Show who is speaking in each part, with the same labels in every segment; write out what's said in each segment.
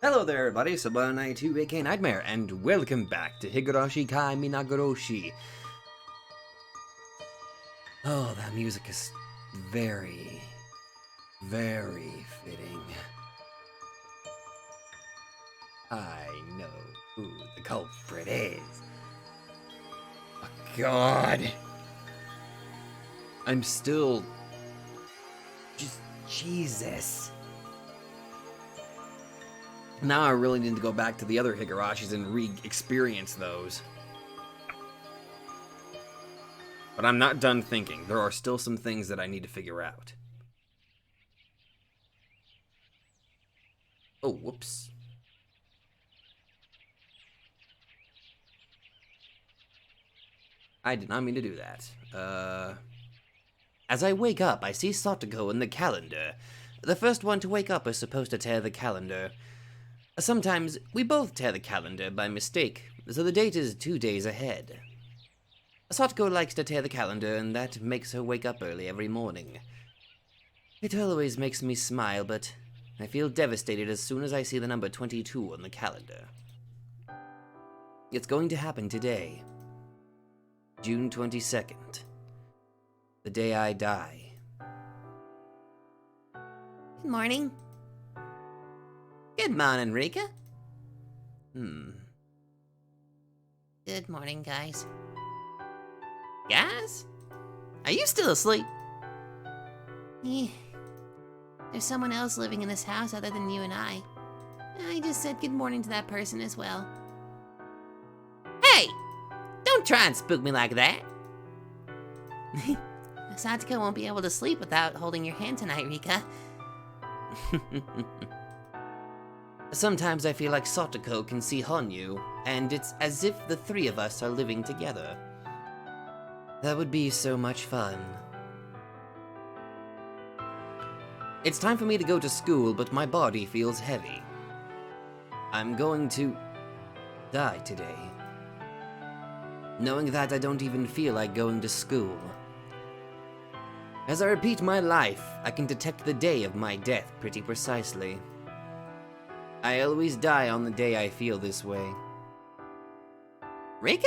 Speaker 1: Hello there everybody, it's Subba92 aka Nightmare, and welcome back to Higurashi Kai Minagoroshi. Oh, that music is very, very fitting. I know who the culprit is. Oh God. I'm still... just... Jesus. Now I really need to go back to the other Higurashis and re-experience those. But I'm not done thinking. There are still some things that I need to figure out. Oh, whoops. I did not mean to do that. As I wake up, I see Satoko in the calendar. The first one to wake up is supposed to tear the calendar. Sometimes we both tear the calendar by mistake, so the date is 2 days ahead. Satoko likes to tear the calendar, and that makes her wake up early every morning. It always makes me smile, but I feel devastated as soon as I see the number 22 on the calendar. It's going to happen today, June 22nd, the day I die.
Speaker 2: Good morning.
Speaker 1: Good morning, Rika.
Speaker 2: Good morning, guys.
Speaker 1: Guys? Are you still asleep?
Speaker 2: Eh, there's someone else living in this house other than you and I. I just said good morning to that person as well.
Speaker 1: Hey! Don't try and spook me like that.
Speaker 2: Satoko won't be able to sleep without holding your hand tonight, Rika.
Speaker 1: Sometimes I feel like Satoko can see Hanyu, and it's as if the three of us are living together. That would be so much fun. It's time for me to go to school, but my body feels heavy. I'm going to die today. Knowing that, I don't even feel like going to school. As I repeat my life, I can detect the day of my death pretty precisely. I always die on the day I feel this way. Rika?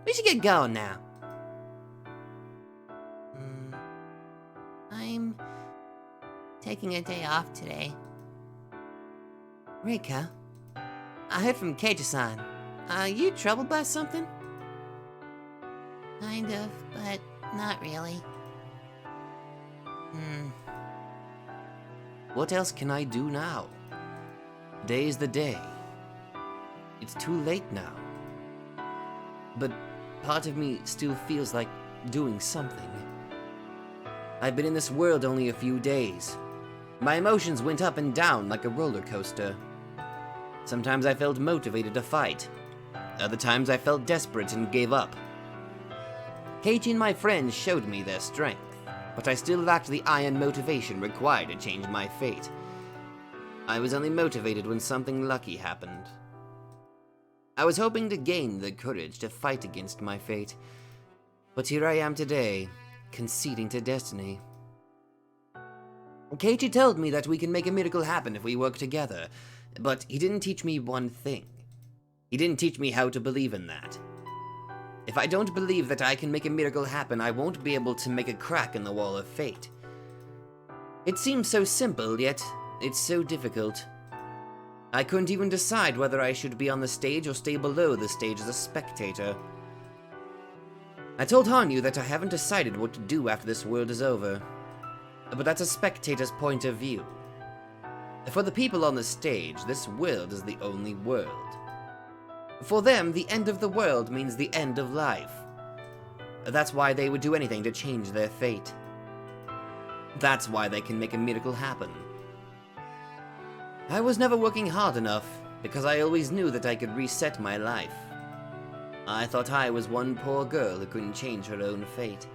Speaker 1: We should get going now.
Speaker 2: I'm taking a day off today.
Speaker 1: Rika? I heard from Keiji-san. Are you troubled by something?
Speaker 2: Kind of, but not really.
Speaker 1: What else can I do now? Day's the day. It's too late now. But part of me still feels like doing something. I've been in this world only a few days. My emotions went up and down like a roller coaster. Sometimes I felt motivated to fight. Other times I felt desperate and gave up. Keiichi and my friends showed me their strength, but I still lacked the iron motivation required to change my fate. I was only motivated when something lucky happened. I was hoping to gain the courage to fight against my fate, but here I am today, conceding to destiny. Keiichi told me that we can make a miracle happen if we work together, but he didn't teach me one thing. He didn't teach me how to believe in that. If I don't believe that I can make a miracle happen, I won't be able to make a crack in the wall of fate. It seems so simple, yet it's so difficult. I couldn't even decide whether I should be on the stage or stay below the stage as a spectator. I told Hanyu that I haven't decided what to do after this world is over, but that's a spectator's point of view. For the people on the stage, this world is the only world. For them, the end of the world means the end of life. That's why they would do anything to change their fate. That's why they can make a miracle happen. I was never working hard enough, because I always knew that I could reset my life. I thought I was one poor girl who couldn't change her own fate.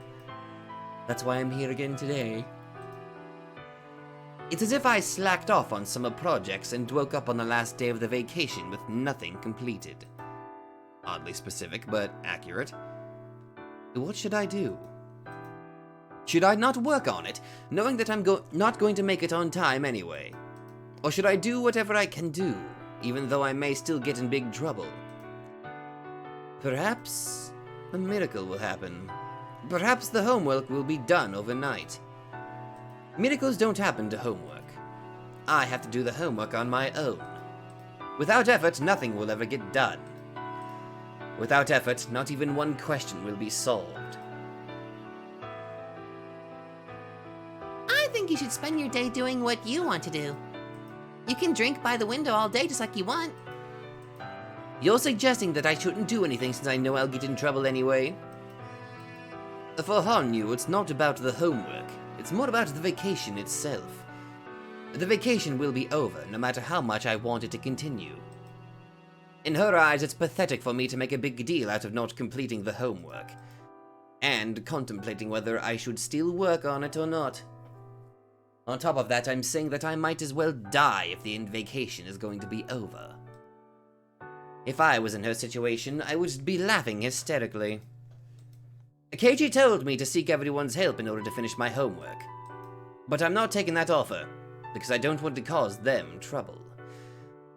Speaker 1: That's why I'm here again today. It's as if I slacked off on summer projects and woke up on the last day of the vacation with nothing completed. Oddly specific, but accurate. What should I do? Should I not work on it, knowing that I'm not going to make it on time anyway? Or should I do whatever I can do, even though I may still get in big trouble. Perhaps a miracle will happen. Perhaps the homework will be done overnight. Miracles don't happen to homework. I have to do the homework on my own. Without effort, nothing will ever get done. Without effort, not even one question will be solved.
Speaker 2: I think you should spend your day doing what you want to do. You can drink by the window all day just like you want.
Speaker 1: You're suggesting that I shouldn't do anything since I know I'll get in trouble anyway? For Hanyu, it's not about the homework. It's more about the vacation itself. The vacation will be over, no matter how much I want it to continue. In her eyes, it's pathetic for me to make a big deal out of not completing the homework, and contemplating whether I should still work on it or not. On top of that, I'm saying that I might as well die if the vacation is going to be over. If I was in her situation, I would be laughing hysterically. Keiji told me to seek everyone's help in order to finish my homework, but I'm not taking that offer, because I don't want to cause them trouble.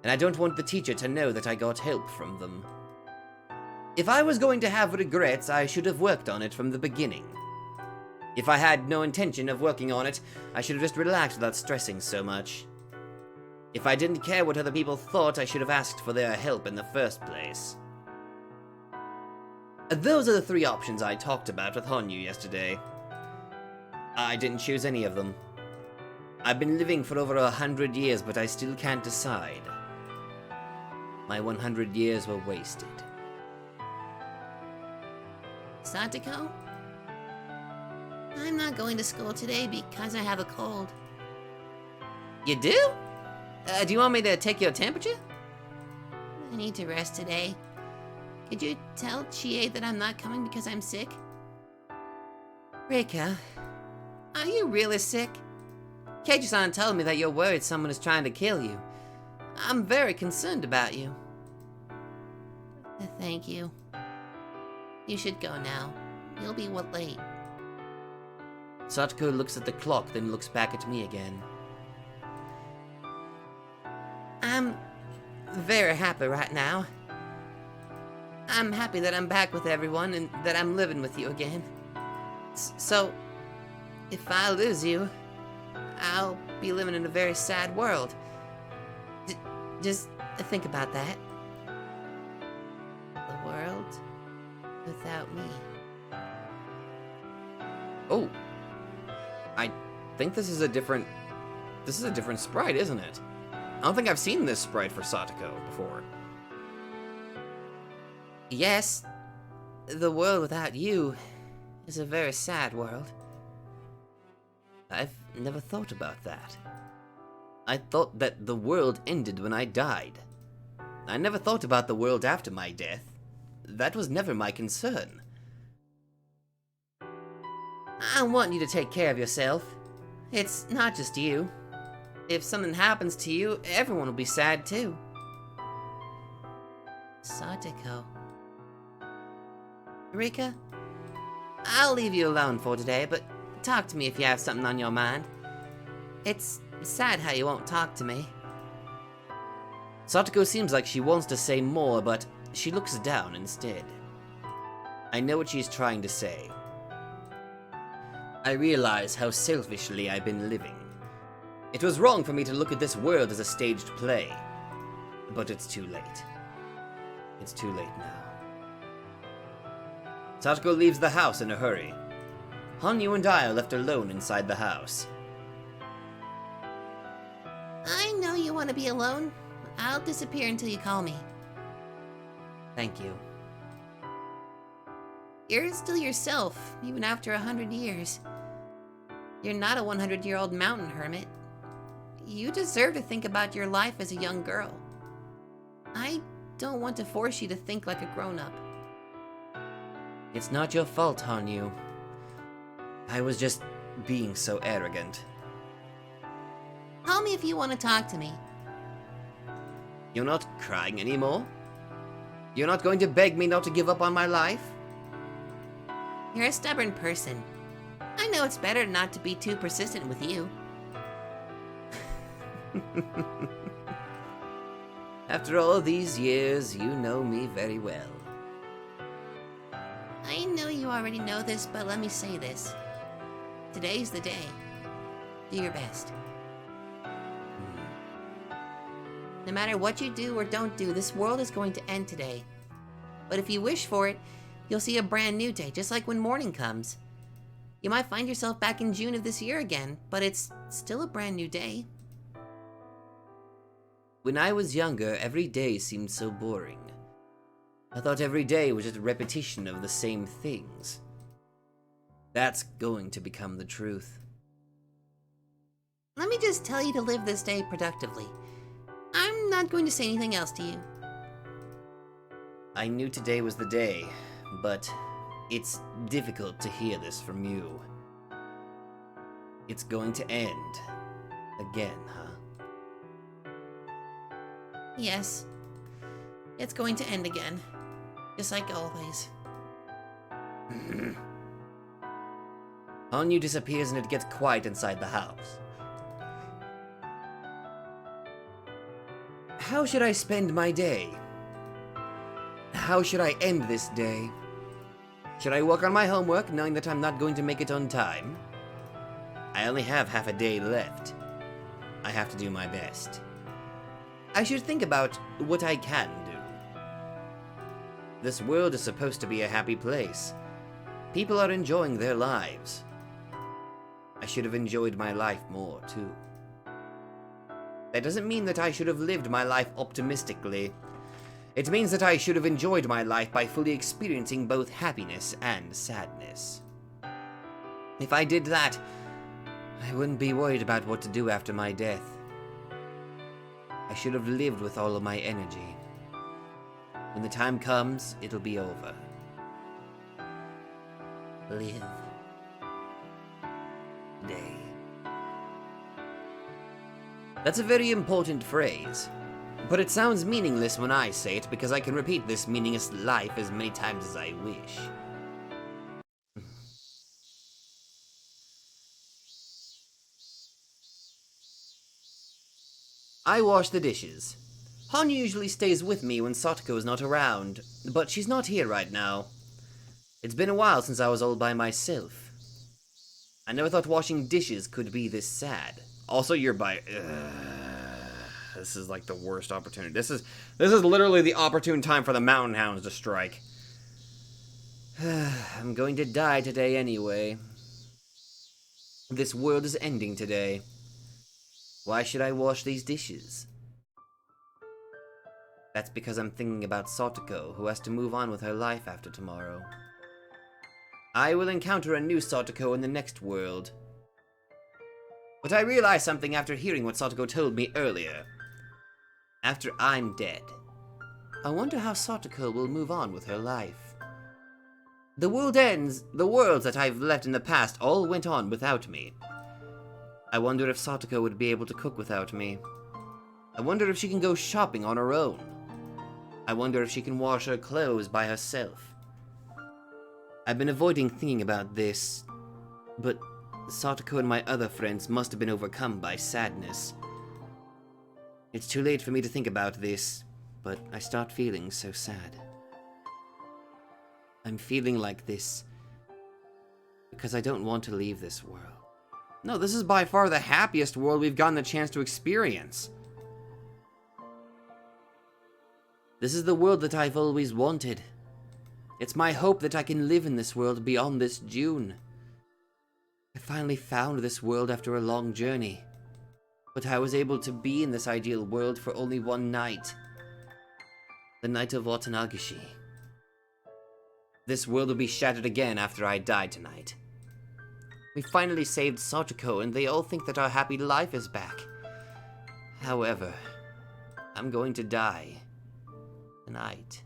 Speaker 1: And I don't want the teacher to know that I got help from them. If I was going to have regrets, I should have worked on it from the beginning. If I had no intention of working on it, I should have just relaxed without stressing so much. If I didn't care what other people thought, I should have asked for their help in the first place. Those are the three options I talked about with Hanyu yesterday. I didn't choose any of them. I've been living for over 100 years, but I still can't decide. My 100 years were wasted.
Speaker 2: Satoko? I'm not going to school today because I have a cold.
Speaker 1: You do? Do you want me to take your temperature?
Speaker 2: I need to rest today. Could you tell Chie that I'm not coming because I'm sick?
Speaker 1: Rika,
Speaker 2: Are you really sick?
Speaker 1: Keiji-san told me that you're worried someone is trying to kill you. I'm very concerned about you.
Speaker 2: Thank you. You should go now. You'll be late.
Speaker 1: Satoko looks at the clock, then looks back at me again. I'm very happy right now. I'm happy that I'm back with everyone and that I'm living with you again. So, if I lose you, I'll be living in a very sad world. Just think about that.
Speaker 2: The world without me.
Speaker 1: Oh. I think this is a different sprite, isn't it? I don't think I've seen this sprite for Satoko before. Yes, the world without you is a very sad world. I've never thought about that. I thought that the world ended when I died. I never thought about the world after my death. That was never my concern. I want you to take care of yourself. It's not just you. If something happens to you, everyone will be sad too.
Speaker 2: Satoko.
Speaker 1: Rika, I'll leave you alone for today, but talk to me if you have something on your mind. It's sad how you won't talk to me. Satoko seems like she wants to say more, but she looks down instead. I know what she's trying to say. I realize how selfishly I've been living. It was wrong for me to look at this world as a staged play. But it's too late. It's too late now. Satoko leaves the house in a hurry. Hanyu and I are left alone inside the house.
Speaker 2: I know you want to be alone. I'll disappear until you call me.
Speaker 1: Thank you.
Speaker 2: You're still yourself, even after 100 years. You're not a 100-year-old mountain hermit. You deserve to think about your life as a young girl. I don't want to force you to think like a grown-up.
Speaker 1: It's not your fault, Hanyu. I was just being so arrogant.
Speaker 2: Call me if you want to talk to me.
Speaker 1: You're not crying anymore? You're not going to beg me not to give up on my life?
Speaker 2: You're a stubborn person. I know it's better not to be too persistent with you.
Speaker 1: After all these years, you know me very well.
Speaker 2: I know you already know this, but let me say this. Today's the day. Do your best. No matter what you do or don't do, this world is going to end today. But if you wish for it, you'll see a brand new day, just like when morning comes. You might find yourself back in June of this year again, but it's still a brand new day.
Speaker 1: When I was younger, every day seemed so boring. I thought every day was just a repetition of the same things. That's going to become the truth.
Speaker 2: Let me just tell you to live this day productively. I'm not going to say anything else to you.
Speaker 1: I knew today was the day, but it's difficult to hear this from you. It's going to end. Again, huh?
Speaker 2: Yes. It's going to end again. Just like always.
Speaker 1: Hanyu disappears and it gets quiet inside the house. How should I spend my day? How should I end this day? Should I work on my homework knowing that I'm not going to make it on time? I only have half a day left. I have to do my best. I should think about what I can do. This world is supposed to be a happy place. People are enjoying their lives. I should have enjoyed my life more, too. That doesn't mean that I should have lived my life optimistically. It means that I should have enjoyed my life by fully experiencing both happiness and sadness. If I did that, I wouldn't be worried about what to do after my death. I should have lived with all of my energy. When the time comes, it'll be over. Live. Day. That's a very important phrase, but it sounds meaningless when I say it because I can repeat this meaningless life as many times as I wish. I wash the dishes. Han usually stays with me when Satoko is not around, but she's not here right now. It's been a while since I was all by myself. I never thought washing dishes could be this sad. Also, you're by... this is like the worst opportunity. This is literally the opportune time for the mountain hounds to strike. I'm going to die today anyway. This world is ending today. Why should I wash these dishes? That's because I'm thinking about Satoko, who has to move on with her life after tomorrow. I will encounter a new Satoko in the next world. But I realized something after hearing what Satoko told me earlier. After I'm dead, I wonder how Satoko will move on with her life. The world ends. The worlds that I've left in the past all went on without me. I wonder if Satoko would be able to cook without me. I wonder if she can go shopping on her own. I wonder if she can wash her clothes by herself. I've been avoiding thinking about this, but Satoko and my other friends must have been overcome by sadness. It's too late for me to think about this, but I start feeling so sad. I'm feeling like this because I don't want to leave this world. No, this is by far the happiest world we've gotten the chance to experience. This is the world that I've always wanted. It's my hope that I can live in this world beyond this June. I finally found this world after a long journey, but I was able to be in this ideal world for only one night. The night of Watanagashi. This world will be shattered again after I die tonight. We finally saved Satoko and they all think that our happy life is back. However, I'm going to die tonight.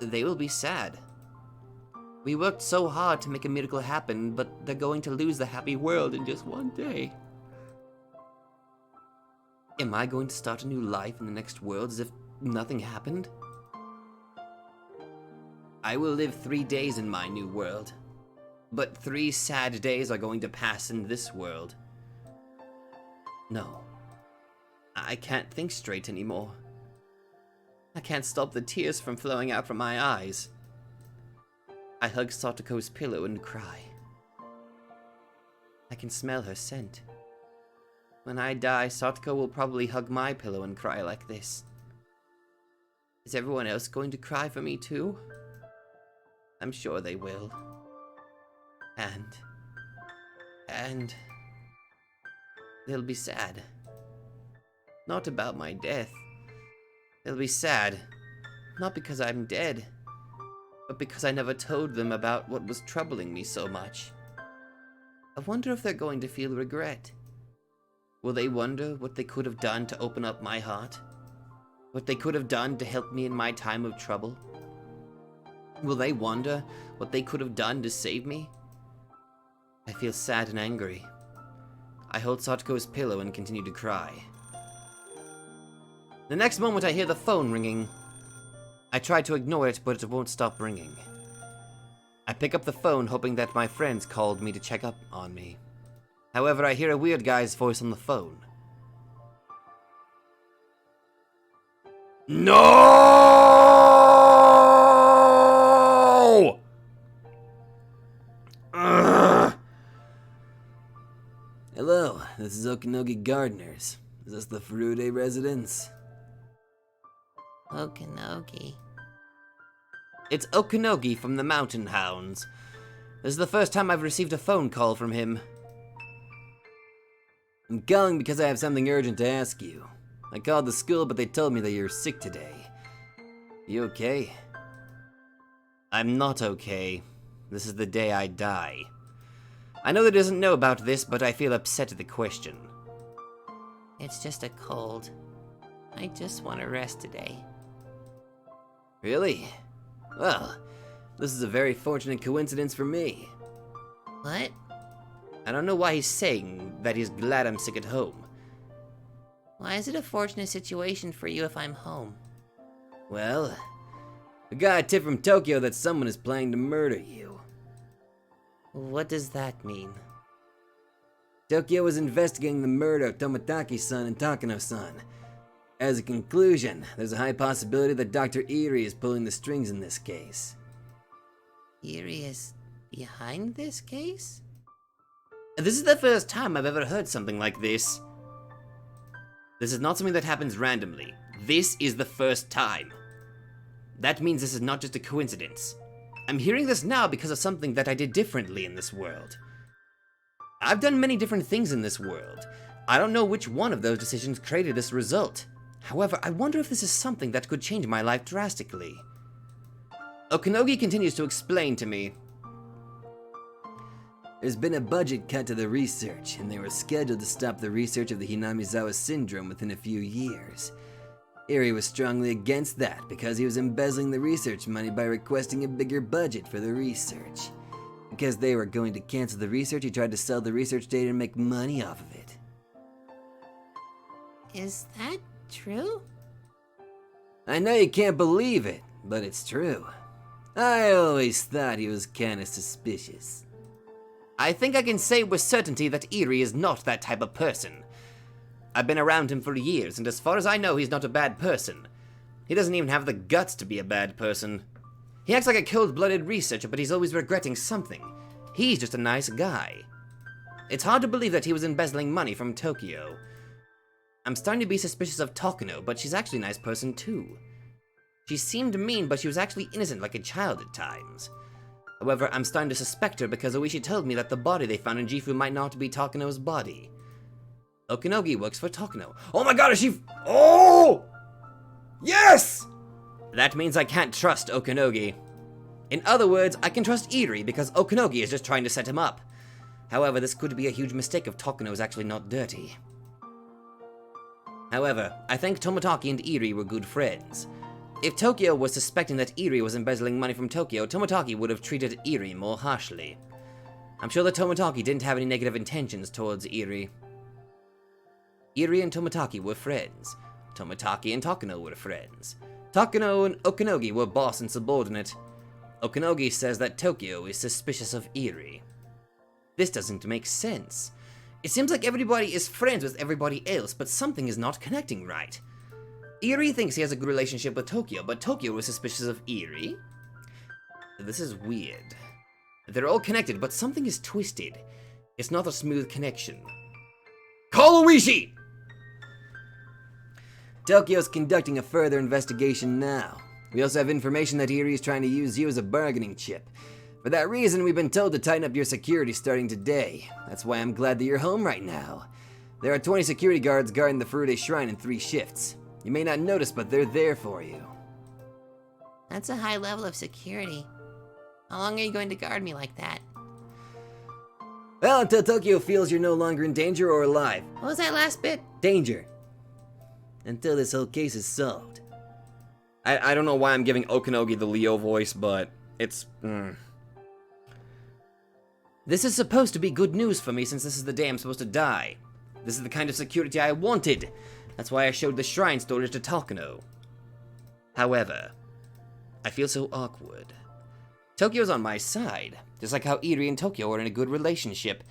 Speaker 1: They will be sad. We worked so hard to make a miracle happen, but they're going to lose the happy world in just one day. Am I going to start a new life in the next world as if nothing happened? I will live 3 days in my new world, but 3 sad days are going to pass in this world. No, I can't think straight anymore. I can't stop the tears from flowing out from my eyes. I hug Satoko's pillow and cry. I can smell her scent. When I die, Satoko will probably hug my pillow and cry like this. Is everyone else going to cry for me too? I'm sure they will. And they'll be sad. Not about my death. They'll be sad, not because I'm dead, but because I never told them about what was troubling me so much. I wonder if they're going to feel regret. Will they wonder what they could have done to open up my heart? What they could have done to help me in my time of trouble? Will they wonder what they could have done to save me? I feel sad and angry. I hold Satoko's pillow and continue to cry. The next moment I hear the phone ringing. I try to ignore it, but it won't stop ringing. I pick up the phone hoping that my friends called me to check up on me. However, I hear a weird guy's voice on the phone. No! Hello, this is Okinogi Gardeners. Is this the Furude residence?
Speaker 2: Okinogi.
Speaker 1: It's Okinogi from the Mountain Hounds. This is the first time I've received a phone call from him. I'm calling because I have something urgent to ask you. I called the school, but they told me that you're sick today. You okay? I'm not okay. This is the day I die. I know that he doesn't know about this, but I feel upset at the question.
Speaker 2: It's just a cold. I just want to rest today.
Speaker 1: Really? Well, this is a very fortunate coincidence for me.
Speaker 2: What?
Speaker 1: I don't know why he's saying that he's glad I'm sick at home.
Speaker 2: Why is it a fortunate situation for you if I'm home?
Speaker 1: Well, I got a tip from Tokyo that someone is planning to murder you.
Speaker 2: What does that mean?
Speaker 1: Tokyo is investigating the murder of Tomotake's-san and Takano-san. As a conclusion, there's a high possibility that Dr. Eri is pulling the strings in this case.
Speaker 2: Eri is behind this case?
Speaker 1: This is the first time I've ever heard something like this. This is not something that happens randomly. This is the first time. That means this is not just a coincidence. I'm hearing this now because of something that I did differently in this world. I've done many different things in this world. I don't know which one of those decisions created this result. However, I wonder if this is something that could change my life drastically. Okinogi continues to explain to me. There's been a budget cut to the research, and they were scheduled to stop the research of the Hinamizawa syndrome within a few years. Eri was strongly against that because he was embezzling the research money by requesting a bigger budget for the research. Because they were going to cancel the research, he tried to sell the research data and make money off of it.
Speaker 2: Is that true?
Speaker 1: I know you can't believe it, but it's true. I always thought he was kinda suspicious. I think I can say with certainty that Eri is not that type of person. I've been around him for years, and as far as I know, he's not a bad person. He doesn't even have the guts to be a bad person. He acts like a cold-blooded researcher, but he's always regretting something. He's just a nice guy. It's hard to believe that he was embezzling money from Tokyo. I'm starting to be suspicious of Takano, but she's actually a nice person too. She seemed mean, but she was actually innocent like a child at times. However, I'm starting to suspect her because Oishi told me that the body they found in Gifu might not be Takano's body. Okinogi works for Takano. Oh my god, is she... Oh! Yes! That means I can't trust Okinogi. In other words, I can trust Eri because Okinogi is just trying to set him up. However, this could be a huge mistake if Takano is actually not dirty. However, I think Tomotaki and Eri were good friends. If Tokyo was suspecting that Eri was embezzling money from Tokyo, Tomotaki would have treated Eri more harshly. I'm sure that Tomotaki didn't have any negative intentions towards Eri. Eri and Tomotaki were friends. Tomotaki and Takano were friends. Takano and Okinogi were boss and subordinate. Okinogi says that Tokyo is suspicious of Eri. This doesn't make sense. It seems like everybody is friends with everybody else, but something is not connecting right. Eri thinks he has a good relationship with Tokyo, but Tokyo was suspicious of Eri? This is weird. They're all connected, but something is twisted. It's not a smooth connection. Call Oishi! Tokyo's conducting a further investigation now. We also have information that Eri is trying to use you as a bargaining chip. For that reason, we've been told to tighten up your security starting today. That's why I'm glad that you're home right now. There are 20 security guards guarding the Furude Shrine in 3 shifts. You may not notice, but they're there for you.
Speaker 2: That's a high level of security. How long are you going to guard me like that?
Speaker 1: Well, until Tokyo feels you're no longer in danger or alive.
Speaker 2: What was that last bit?
Speaker 1: Danger. Until this whole case is solved. I don't know why I'm giving Okanogi the Leo voice, but it's... This is supposed to be good news for me since this is the day I'm supposed to die. This is the kind of security I wanted. That's why I showed the shrine storage to Takano. However, I feel so awkward. Tokyo's on my side, just like how Eri and Tokyo are in a good relationship.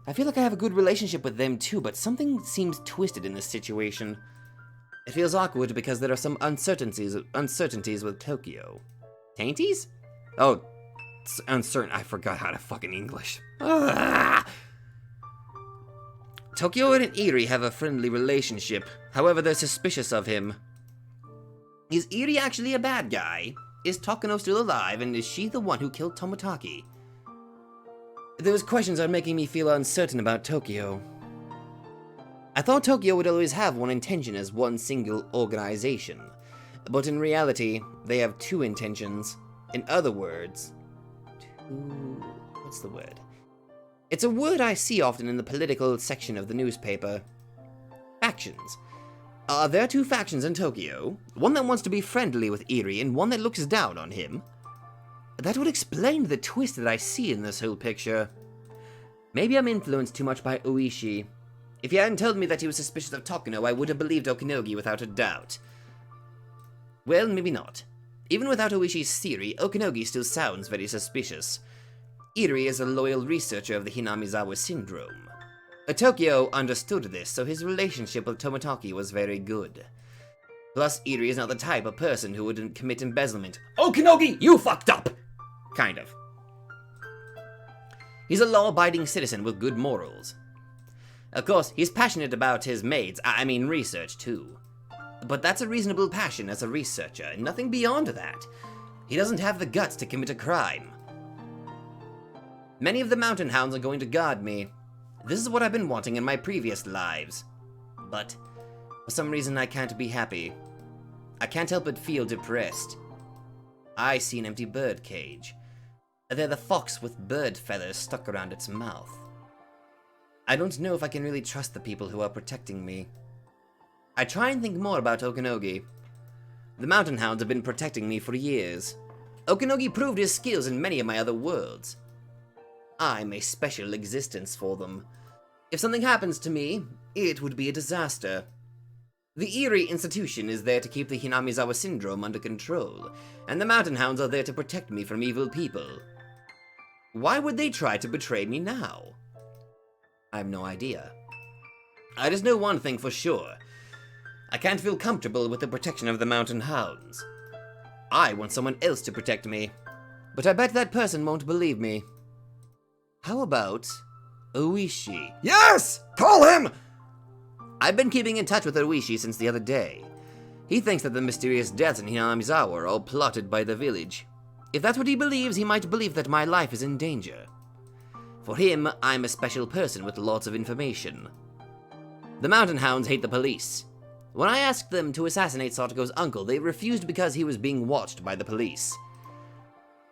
Speaker 1: I feel like I have a good relationship with them too, but something seems twisted in this situation. It feels awkward because there are some uncertainties with Tokyo. Tainties? Oh, it's uncertain. I forgot how to fucking English. Tokyo and Eri have a friendly relationship. However, they're suspicious of him. Is Eri actually a bad guy? Is Takano still alive, and is she the one who killed Tomotaki? Those questions are making me feel uncertain about Tokyo. I thought Tokyo would always have one intention as one single organization, but in reality, they have 2 intentions. In other words, what's the word? It's a word I see often in the political section of the newspaper. Factions. There are 2 factions in Tokyo, one that wants to be friendly with Eri and one that looks down on him. That would explain the twist that I see in this whole picture. Maybe I'm influenced too much by Oishi. If he hadn't told me that he was suspicious of Takano, I would have believed Okanogi without a doubt. Well, maybe not. Even without Oishi's theory, Okanogi still sounds very suspicious. Eri is a loyal researcher of the Hinamizawa syndrome. Tokyo understood this, so his relationship with Tomotaki was very good. Plus, Eri is not the type of person who would commit embezzlement. Okanogi, you fucked up! Kind of. He's a law-abiding citizen with good morals. Of course, he's passionate about his maids, research too. But that's a reasonable passion as a researcher, nothing beyond that. He doesn't have the guts to commit a crime. Many of the mountain hounds are going to guard me. This is what I've been wanting in my previous lives. But, for some reason I can't be happy. I can't help but feel depressed. I see an empty bird cage. They're the fox with bird feathers stuck around its mouth. I don't know if I can really trust the people who are protecting me. I try and think more about Okanogi. The mountain hounds have been protecting me for years. Okanogi proved his skills in many of my other worlds. I'm a special existence for them. If something happens to me, it would be a disaster. The Eri institution is there to keep the Hinamizawa syndrome under control, and the mountain hounds are there to protect me from evil people. Why would they try to betray me now? I have no idea. I just know one thing for sure. I can't feel comfortable with the protection of the mountain hounds. I want someone else to protect me, but I bet that person won't believe me. How about Oishi? Yes! Call him! I've been keeping in touch with Oishi since the other day. He thinks that the mysterious deaths in Hinamizawa are all plotted by the village. If that's what he believes, he might believe that my life is in danger. For him, I'm a special person with lots of information. The mountain hounds hate the police. When I asked them to assassinate Satoko's uncle, they refused because he was being watched by the police.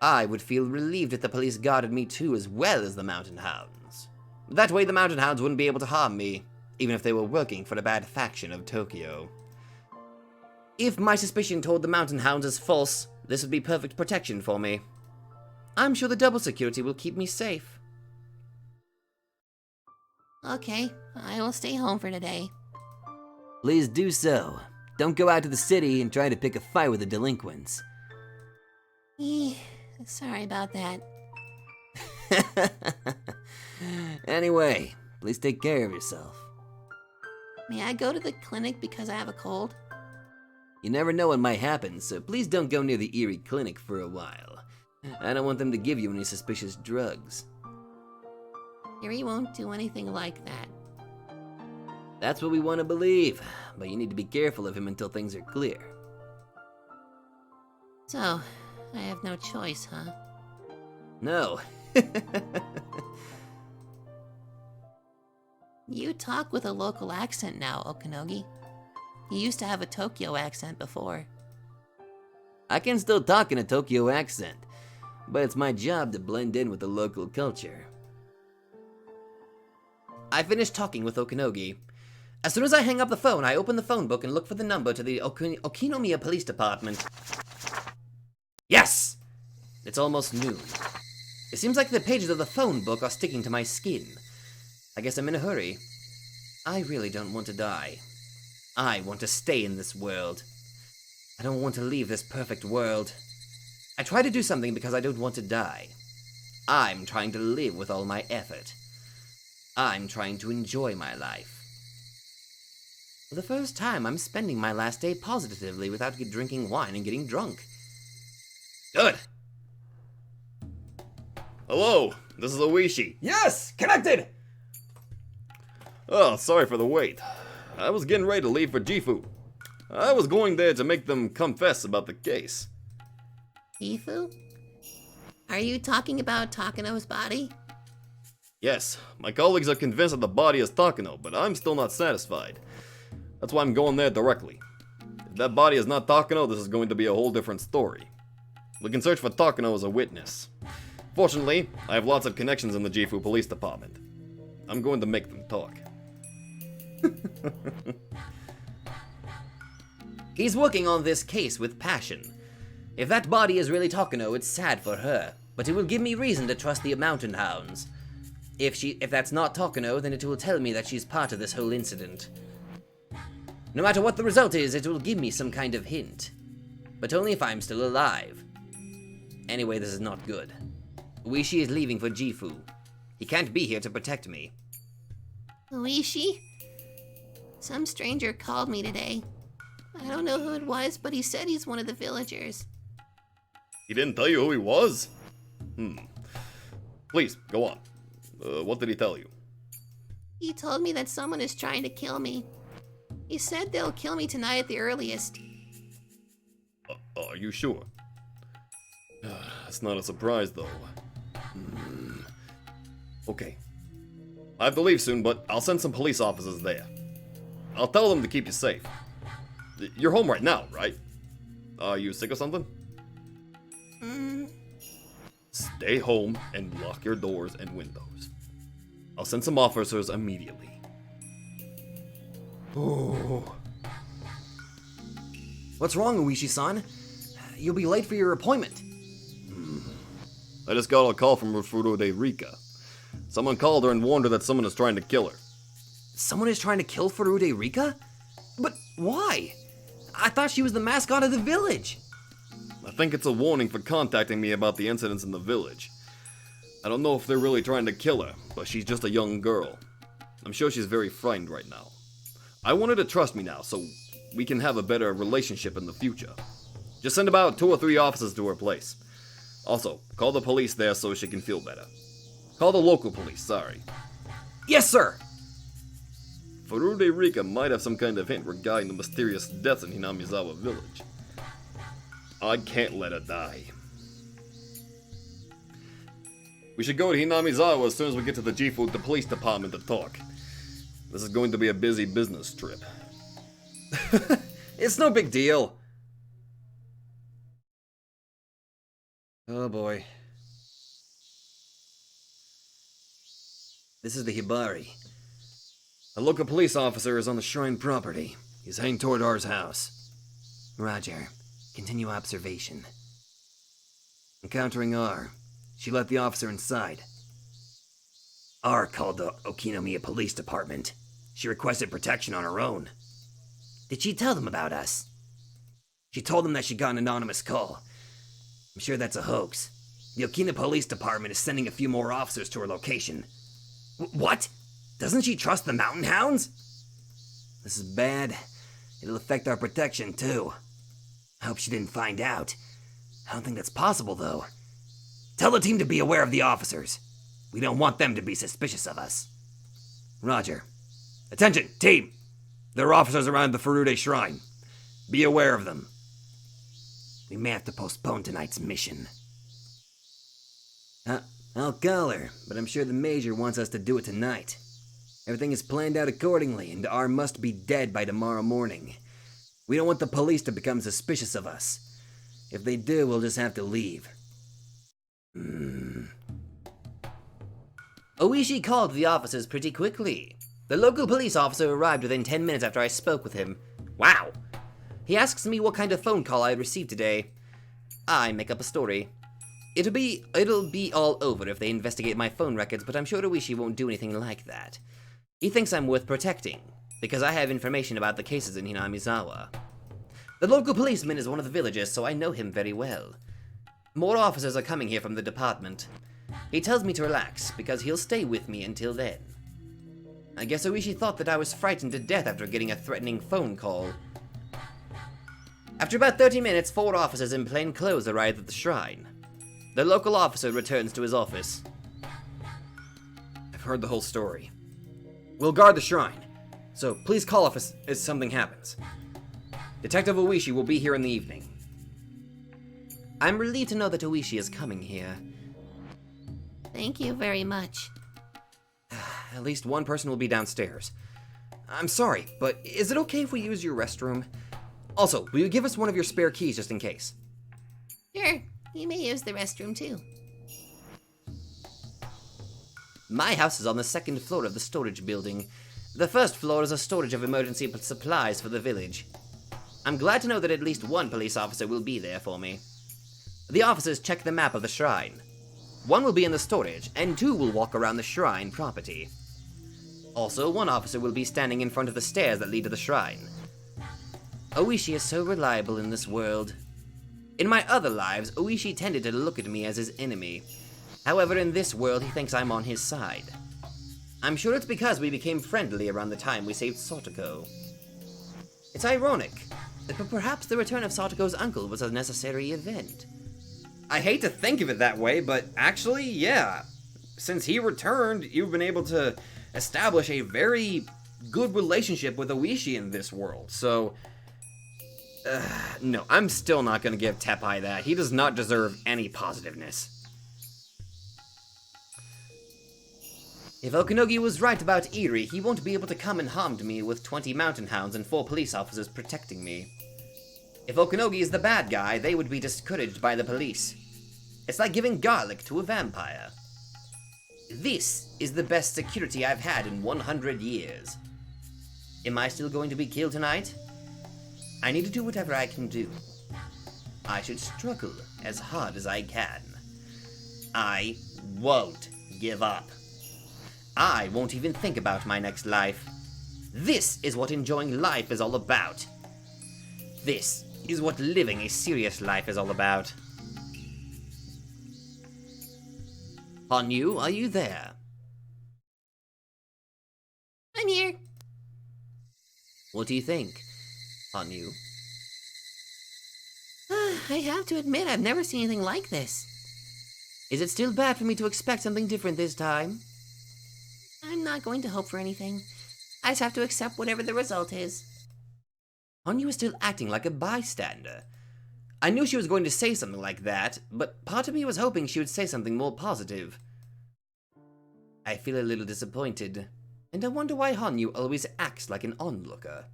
Speaker 1: I would feel relieved if the police guarded me too, as well as the mountain hounds. That way the mountain hounds wouldn't be able to harm me, even if they were working for a bad faction of Tokyo. If my suspicion toward the mountain hounds is false, this would be perfect protection for me. I'm sure the double security will keep me safe.
Speaker 2: Okay, I will stay home for today.
Speaker 1: Please do so. Don't go out to the city and try to pick a fight with the delinquents.
Speaker 2: Sorry about that.
Speaker 1: Anyway, Please take care of yourself.
Speaker 2: May I go to the clinic because I have a cold?
Speaker 1: You never know what might happen, so please don't go near the Erie Clinic for a while. I don't want them to give you any suspicious drugs.
Speaker 2: Erie won't do anything like that.
Speaker 1: That's what we want to believe, but you need to be careful of him until things are clear.
Speaker 2: So, I have no choice, huh?
Speaker 1: No.
Speaker 2: You talk with a local accent now, Okanogi. You used to have a Tokyo accent before.
Speaker 1: I can still talk in a Tokyo accent, but it's my job to blend in with the local culture. I finished talking with Okanogi. As soon as I hang up the phone, I open the phone book and look for the number to the Okinomiya Police Department. Yes! It's almost noon. It seems like the pages of the phone book are sticking to my skin. I guess I'm in a hurry. I really don't want to die. I want to stay in this world. I don't want to leave this perfect world. I try to do something because I don't want to die. I'm trying to live with all my effort. I'm trying to enjoy my life. For the first time, I'm spending my last day positively without drinking wine and getting drunk. Good.
Speaker 3: Hello, this is Oishi.
Speaker 4: Yes! Connected!
Speaker 3: Oh, sorry for the wait. I was getting ready to leave for Gifu. I was going there to make them confess about the case.
Speaker 2: Ifu? Are you talking about Takano's body?
Speaker 3: Yes, my colleagues are convinced that the body is Takano, but I'm still not satisfied. That's why I'm going there directly. If that body is not Takano, this is going to be a whole different story. We can search for Takano as a witness. Fortunately, I have lots of connections in the Gifu Police Department. I'm going to make them talk.
Speaker 1: He's working on this case with passion. If that body is really Takano, it's sad for her, but it will give me reason to trust the mountain hounds. If that's not Takano, then it will tell me that she's part of this whole incident. No matter what the result is, it will give me some kind of hint. But only if I'm still alive. Anyway, this is not good. Uishi is leaving for Gifu. He can't be here to protect me.
Speaker 2: Uishi? Some stranger called me today. I don't know who it was, but he said he's one of the villagers.
Speaker 3: He didn't tell you who he was? Please, go on. What did he tell you?
Speaker 2: He told me that someone is trying to kill me. He said they'll kill me tonight at the earliest.
Speaker 3: Are you sure? That's not a surprise, though. Okay. I have to leave soon, but I'll send some police officers there. I'll tell them to keep you safe. You're home right now, right? Are you sick or something? Stay home and lock your doors and windows. I'll send some officers immediately.
Speaker 1: Oh. What's wrong, Uishi-san? You'll be late for your appointment.
Speaker 3: I just got a call from Furude Rika. Someone called her and warned her that someone is trying to kill her.
Speaker 1: Someone is trying to kill Furude Rika? But why? I thought she was the mascot of the village.
Speaker 3: I think it's a warning for contacting me about the incidents in the village. I don't know if they're really trying to kill her, but she's just a young girl. I'm sure she's very frightened right now. I want her to trust me now, so we can have a better relationship in the future. Just send about 2 or 3 officers to her place. Also, call the police there so she can feel better. Call the local police, sorry.
Speaker 1: Yes, sir!
Speaker 3: Furude Rika might have some kind of hint regarding the mysterious deaths in Hinamizawa village. I can't let her die. We should go to Hinamizawa as soon as we get to the Gifu, the police department, to talk. This is going to be a busy business trip.
Speaker 1: It's no big deal. Oh boy. This is the Hibari. A local police officer is on the shrine property. He's heading toward R's house. Roger. Continue observation. Encountering R. She let the officer inside. R called the Okinomiya Police Department. She requested protection on her own. Did she tell them about us? She told them that she got an anonymous call. I'm sure that's a hoax. The Okina Police Department is sending a few more officers to her location. What? Doesn't she trust the mountain hounds? This is bad. It'll affect our protection, too. I hope she didn't find out. I don't think that's possible, though. Tell the team to be aware of the officers. We don't want them to be suspicious of us. Roger. Attention, team! There are officers around the Furude Shrine. Be aware of them. We may have to postpone tonight's mission. I'll call her, but I'm sure the Major wants us to do it tonight. Everything is planned out accordingly, and R must be dead by tomorrow morning. We don't want the police to become suspicious of us. If they do, we'll just have to leave. Oishi called the officers pretty quickly. The local police officer arrived within 10 minutes after I spoke with him. Wow! He asks me what kind of phone call I received today. I make up a story. It'll be all over if they investigate my phone records, but I'm sure Oishi won't do anything like that. He thinks I'm worth protecting, because I have information about the cases in Hinamizawa. The local policeman is one of the villagers, so I know him very well. More officers are coming here from the department. He tells me to relax, because he'll stay with me until then. I guess Oishi thought that I was frightened to death after getting a threatening phone call. After about 30 minutes, 4 officers in plain clothes arrive at the shrine. The local officer returns to his office. I've heard the whole story. We'll guard the shrine, so please call us if something happens. Detective Oishi will be here in the evening. I'm relieved to know that Oishi is coming here.
Speaker 2: Thank you very much.
Speaker 1: At least one person will be downstairs. I'm sorry, but is it okay if we use your restroom? Also, will you give us one of your spare keys just in case?
Speaker 2: Sure, you may use the restroom too.
Speaker 1: My house is on the 2nd floor of the storage building. The 1st floor is a storage of emergency supplies for the village. I'm glad to know that at least one police officer will be there for me. The officers check the map of the shrine. 1 will be in the storage, and 2 will walk around the shrine property. Also, 1 officer will be standing in front of the stairs that lead to the shrine. Oishi is so reliable in this world. In my other lives, Oishi tended to look at me as his enemy. However, in this world, he thinks I'm on his side. I'm sure it's because we became friendly around the time we saved Satoko. It's ironic, but perhaps the return of Satoko's uncle was a necessary event. I hate to think of it that way, but actually, yeah. Since he returned, you've been able to establish a very good relationship with Oishi in this world, so... no, I'm still not gonna give Tepai that. He does not deserve any positiveness. If Okanogi was right about Eri, he won't be able to come and harm me with 20 mountain hounds and 4 police officers protecting me. If Okanogi is the bad guy, they would be discouraged by the police. It's like giving garlic to a vampire. This is the best security I've had in 100 years. Am I still going to be killed tonight? I need to do whatever I can do. I should struggle as hard as I can. I won't give up. I won't even think about my next life. This is what enjoying life is all about. This is what living a serious life is all about. Hanyu, are you there?
Speaker 2: I'm here.
Speaker 1: What do you think, Hanyu?
Speaker 2: I have to admit, I've never seen anything like this.
Speaker 1: Is it still bad for me to expect something different this time?
Speaker 2: I'm not going to hope for anything. I just have to accept whatever the result is.
Speaker 1: Hanyu is still acting like a bystander. I knew she was going to say something like that, but part of me was hoping she would say something more positive. I feel a little disappointed, and I wonder why Hanyu always acts like an onlooker.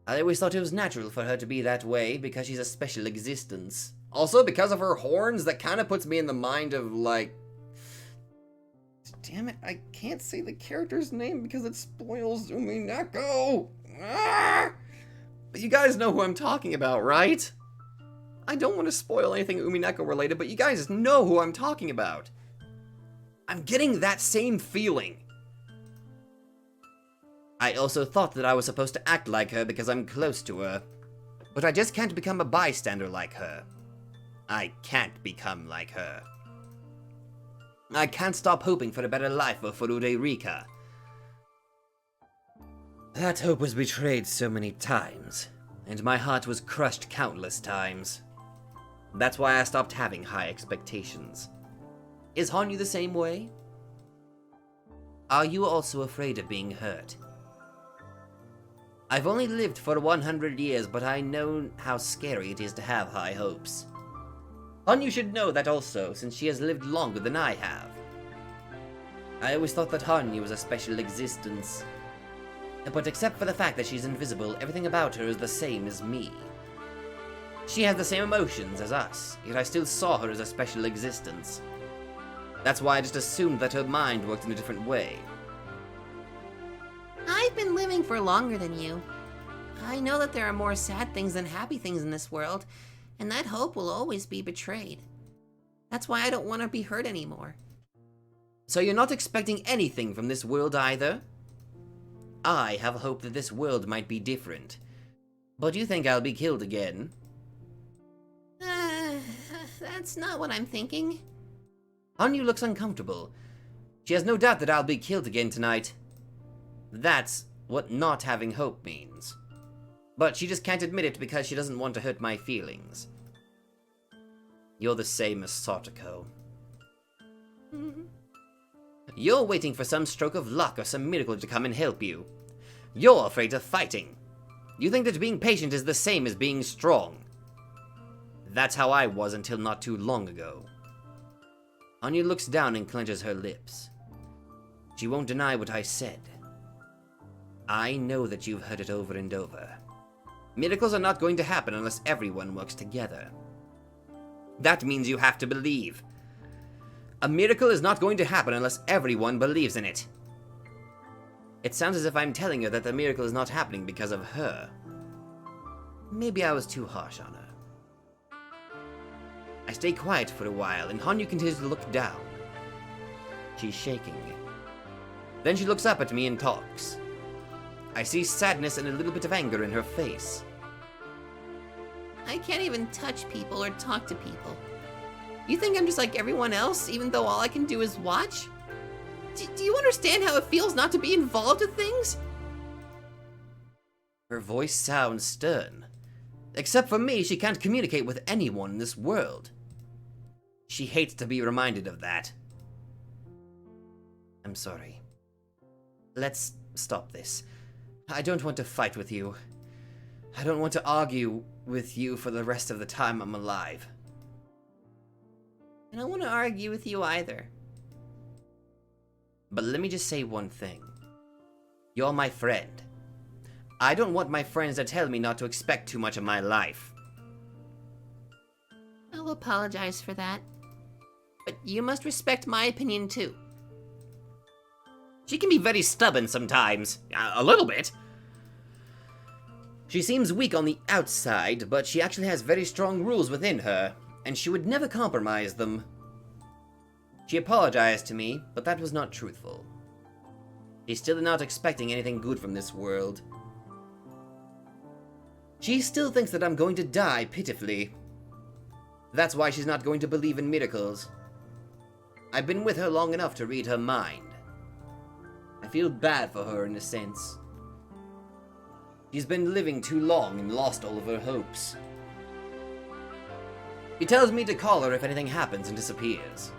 Speaker 1: I always thought it was natural for her to be that way because she's a special existence. Also, because of her horns, that kind of puts me in the mind of, like... Damn it, I can't say the character's name because it spoils Umineko! Ah! But you guys know who I'm talking about, right? I don't want to spoil anything Umineko related, but you guys know who I'm talking about. I'm getting that same feeling. I also thought that I was supposed to act like her because I'm close to her. But I just can't become a bystander like her. I can't become like her. I can't stop hoping for a better life for Furude Rika. That hope was betrayed so many times, and my heart was crushed countless times. That's why I stopped having high expectations. Is Hanyu the same way? Are you also afraid of being hurt? I've only lived for 100 years, but I know how scary it is to have high hopes. Hanyu should know that also, since she has lived longer than I have. I always thought that Hanyu was a special existence. But except for the fact that she's invisible, everything about her is the same as me. She has the same emotions as us, yet I still saw her as a special existence. That's why I just assumed that her mind worked in a different way.
Speaker 2: I've been living for longer than you. I know that there are more sad things than happy things in this world, and that hope will always be betrayed. That's why I don't want to be hurt anymore.
Speaker 1: So you're not expecting anything from this world either? I have hope that this world might be different. But you think I'll be killed again?
Speaker 2: That's not what I'm thinking.
Speaker 1: Hanyu looks uncomfortable. She has no doubt that I'll be killed again tonight. That's what not having hope means. But she just can't admit it because she doesn't want to hurt my feelings. You're the same as Satoko. You're waiting for some stroke of luck or some miracle to come and help you. You're afraid of fighting. You think that being patient is the same as being strong. That's how I was until not too long ago. Hanyu looks down and clenches her lips. She won't deny what I said. I know that you've heard it over and over. Miracles are not going to happen unless everyone works together. That means you have to believe. A miracle is not going to happen unless everyone believes in it. It sounds as if I'm telling her that the miracle is not happening because of her. Maybe I was too harsh on her. I stay quiet for a while, and Hanyu continues to look down. She's shaking. Then she looks up at me and talks. I see sadness and a little bit of anger in her face.
Speaker 2: I can't even touch people or talk to people. You think I'm just like everyone else, even though all I can do is watch? Do you understand how it feels not to be involved with things?
Speaker 1: Her voice sounds stern. Except for me, she can't communicate with anyone in this world. She hates to be reminded of that. I'm sorry. Let's stop this. I don't want to fight with you. I don't want to argue with you for the rest of the time I'm alive.
Speaker 2: I don't want to argue with you either.
Speaker 1: But let me just say one thing. You're my friend. I don't want my friends to tell me not to expect too much of my life.
Speaker 2: I'll apologize for that. But you must respect my opinion too.
Speaker 1: She can be very stubborn sometimes. A little bit. She seems weak on the outside, but she actually has very strong rules within her, and she would never compromise them. She apologized to me, but that was not truthful. She's still not expecting anything good from this world. She still thinks that I'm going to die pitifully. That's why she's not going to believe in miracles. I've been with her long enough to read her mind. I feel bad for her in a sense. She's been living too long and lost all of her hopes. She tells me to call her if anything happens and disappears.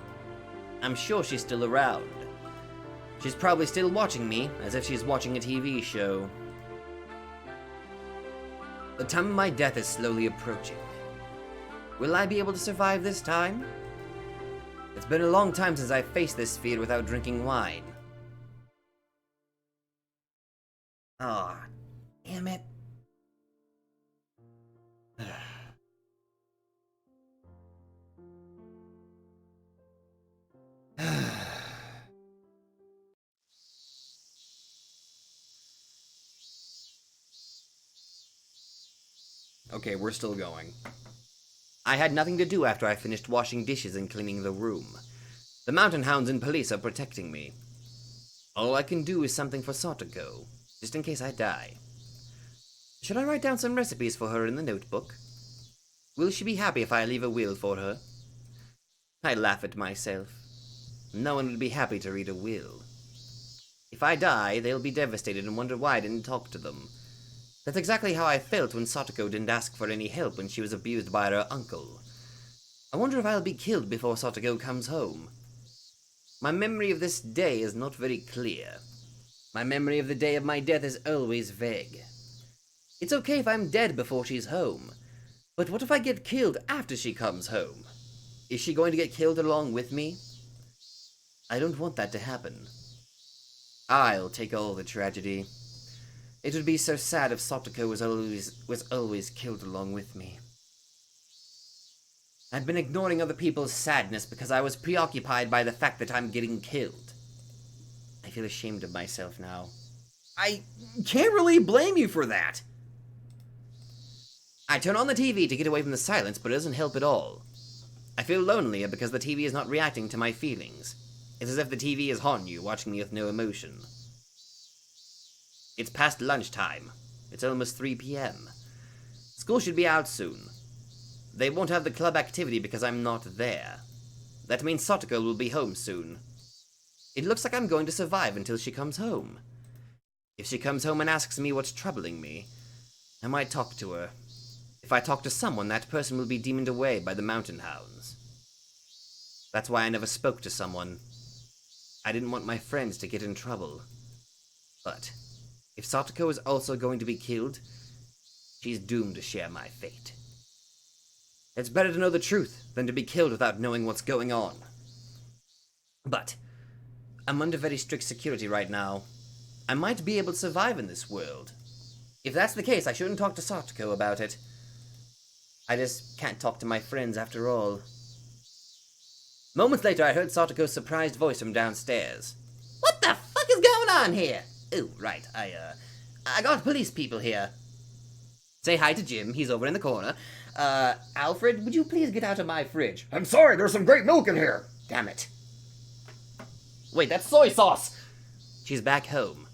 Speaker 1: I'm sure she's still around. She's probably still watching me, as if she's watching a TV show. The time of my death is slowly approaching. Will I be able to survive this time? It's been a long time since I faced this fear without drinking wine. Ah, damn it. Okay, we're still going. I had nothing to do after I finished washing dishes and cleaning the room. The mountain hounds and police are protecting me. All I can do is something for Satoko, just in case I die. Should I write down some recipes for her in the notebook? Will she be happy if I leave a will for her? I laugh at myself. No one would be happy to read a will. If I die, they'll be devastated and wonder why I didn't talk to them. That's exactly how I felt when Satoko didn't ask for any help when she was abused by her uncle. I wonder if I'll be killed before Satoko comes home. My memory of this day is not very clear. My memory of the day of my death is always vague. It's okay if I'm dead before she's home, but what if I get killed after she comes home? Is she going to get killed along with me? I don't want that to happen. I'll take all the tragedy. It would be so sad if Satoko was always killed along with me. I've been ignoring other people's sadness because I was preoccupied by the fact that I'm getting killed. I feel ashamed of myself now.
Speaker 3: I can't really blame you for that.
Speaker 1: I turn on the TV to get away from the silence, but it doesn't help at all. I feel lonelier because the TV is not reacting to my feelings. It's as if the TV is haunting you, watching me with no emotion. It's past lunchtime. It's almost 3 p.m. School should be out soon. They won't have the club activity because I'm not there. That means Satoko will be home soon. It looks like I'm going to survive until she comes home. If she comes home and asks me what's troubling me, I might talk to her. If I talk to someone, that person will be demoned away by the mountain hounds. That's why I never spoke to someone. I didn't want my friends to get in trouble. But if Satoko is also going to be killed, she's doomed to share my fate. It's better to know the truth than to be killed without knowing what's going on. But I'm under very strict security right now. I might be able to survive in this world. If that's the case, I shouldn't talk to Satoko about it. I just can't talk to my friends after all. Moments later, I heard Satoko's surprised voice from downstairs.
Speaker 2: What the fuck is going on here?
Speaker 1: Oh, right, I got police people here. Say hi to Jim, he's over in the corner. Alfred, would you please get out of my fridge?
Speaker 3: I'm sorry, there's some great milk in here.
Speaker 1: Damn it. Wait, that's soy sauce! She's back home.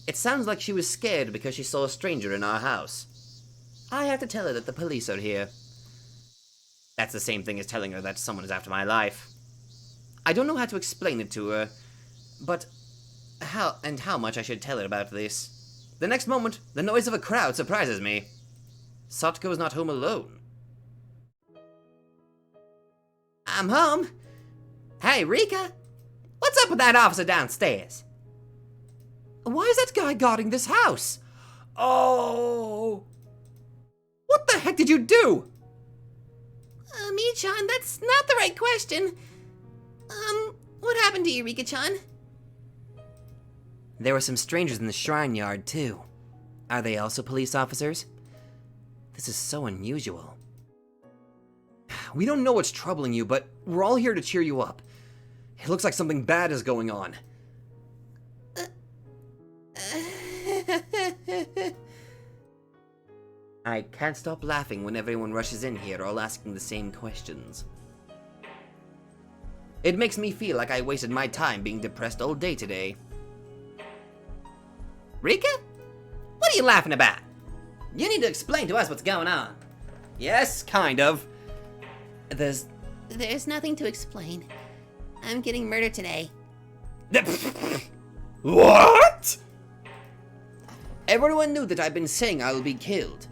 Speaker 1: It sounds like she was scared because she saw a stranger in our house. I have to tell her that the police are here. That's the same thing as telling her that someone is after my life. I don't know how to explain it to her, but how much I should tell her about this. The next moment, the noise of a crowd surprises me. Satoko is not home alone.
Speaker 2: I'm home. Hey, Rika. What's up with that officer downstairs? Why is that guy guarding this house?
Speaker 3: Oh! What the heck did you do?
Speaker 2: Mii-chan, that's not the right question. What happened to you, Rika-chan?
Speaker 1: There were some strangers in the shrine yard, too. Are they also police officers? This is so unusual.
Speaker 3: We don't know what's troubling you, but we're all here to cheer you up. It looks like something bad is going on.
Speaker 1: I can't stop laughing when everyone rushes in here all asking the same questions. It makes me feel like I wasted my time being depressed all day today.
Speaker 2: Rika? What are you laughing about? You need to explain to us what's going on.
Speaker 3: Yes, kind of.
Speaker 2: There's nothing to explain. I'm getting murdered today.
Speaker 3: What?
Speaker 1: Everyone knew that I've been saying I will be killed,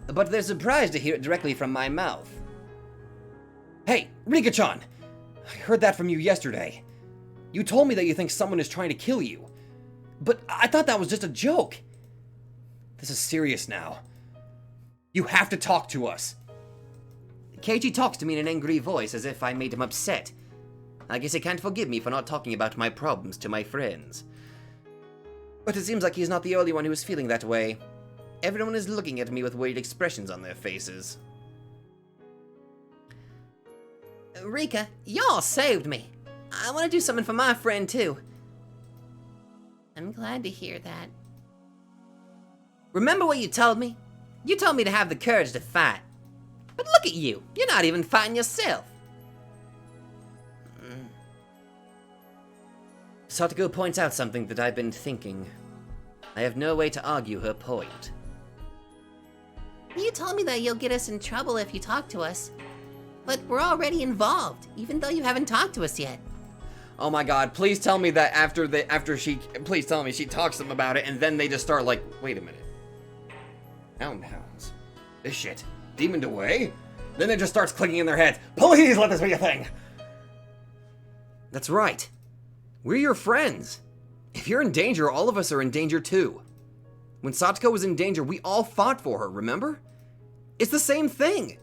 Speaker 1: but they're surprised to hear it directly from my mouth.
Speaker 3: Hey, Rika-chan! I heard that from you yesterday. You told me that you think someone is trying to kill you, but I thought that was just a joke. This is serious now. You have to talk to us.
Speaker 1: Keiji talks to me in an angry voice as if I made him upset. I guess he can't forgive me for not talking about my problems to my friends. But it seems like he's not the only one who is feeling that way. Everyone is looking at me with worried expressions on their faces.
Speaker 2: Rika, y'all saved me. I want to do something for my friend, too. I'm glad to hear that. Remember what you told me? You told me to have the courage to fight. But look at you. You're not even fighting yourself.
Speaker 1: Satoko points out something that I've been thinking. I have no way to argue her point.
Speaker 2: You told me that you'll get us in trouble if you talk to us. But we're already involved, even though you haven't talked to us yet.
Speaker 1: Oh my god, please tell me that please tell me she talks to them about it, and then they just start like, wait a minute. Hounds. This shit. Demoned away? Then it just starts clicking in their heads. Please let this be a thing! That's right. We're your friends. If you're in danger, all of us are in danger too. When Satoko was in danger, we all fought for her, remember? It's the same thing!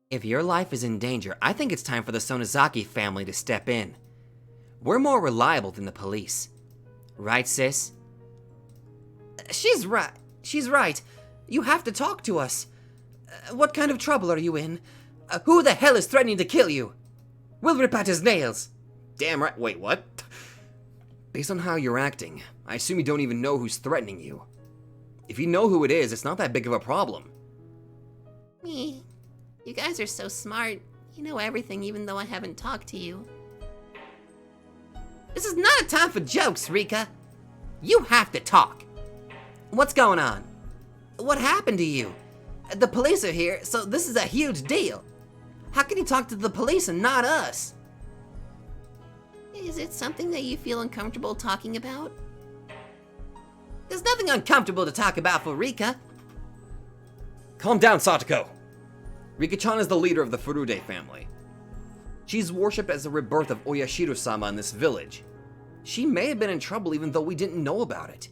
Speaker 1: If your life is in danger, I think it's time for the Sonozaki family to step in. We're more reliable than the police. Right, sis? She's right. She's right. You have to talk to us. What kind of trouble are you in? Who the hell is threatening to kill you? We'll rip out his nails. Damn right. Wait, what? Based on how you're acting, I assume you don't even know who's threatening you. If you know who it is, it's not that big of a problem.
Speaker 2: Me. You guys are so smart. You know everything even though I haven't talked to you. This is not a time for jokes, Rika. You have to talk. What's going on? What happened to you? The police are here, so this is a huge deal. How can you talk to the police and not us? Is it something that you feel uncomfortable talking about? There's nothing uncomfortable to talk about for Rika.
Speaker 1: Calm down, Satoko. Rika-chan is the leader of the Furude family. She's worshipped as the rebirth of Oyashiro-sama in this village. She may have been in trouble even though we didn't know about it.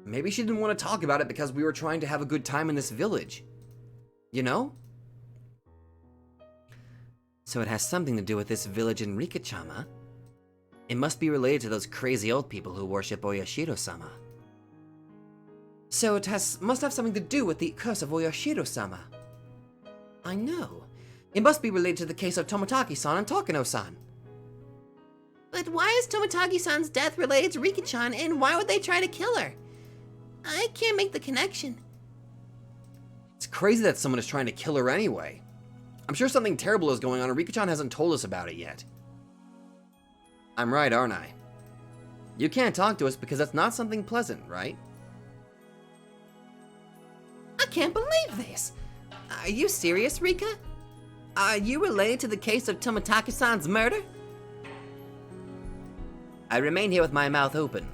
Speaker 1: Maybe she didn't want to talk about it because we were trying to have a good time in this village. You know? So it has something to do with this village in Rika-chama. It must be related to those crazy old people who worship Oyashiro-sama. So it must have something to do with the curse of Oyashiro-sama. I know. It must be related to the case of Toмотaki-san and Takano-san.
Speaker 2: But why is Toмотaki-san's death related to Rika-chan, and why would they try to kill her? I can't make the connection.
Speaker 1: It's crazy that someone is trying to kill her anyway. I'm sure something terrible is going on and Rika-chan hasn't told us about it yet. I'm right, aren't I? You can't talk to us because that's not something pleasant, right?
Speaker 2: I can't believe this. Are you serious, Rika? Are you related to the case of Toмотaki-san's murder?
Speaker 1: I remain here with my mouth open.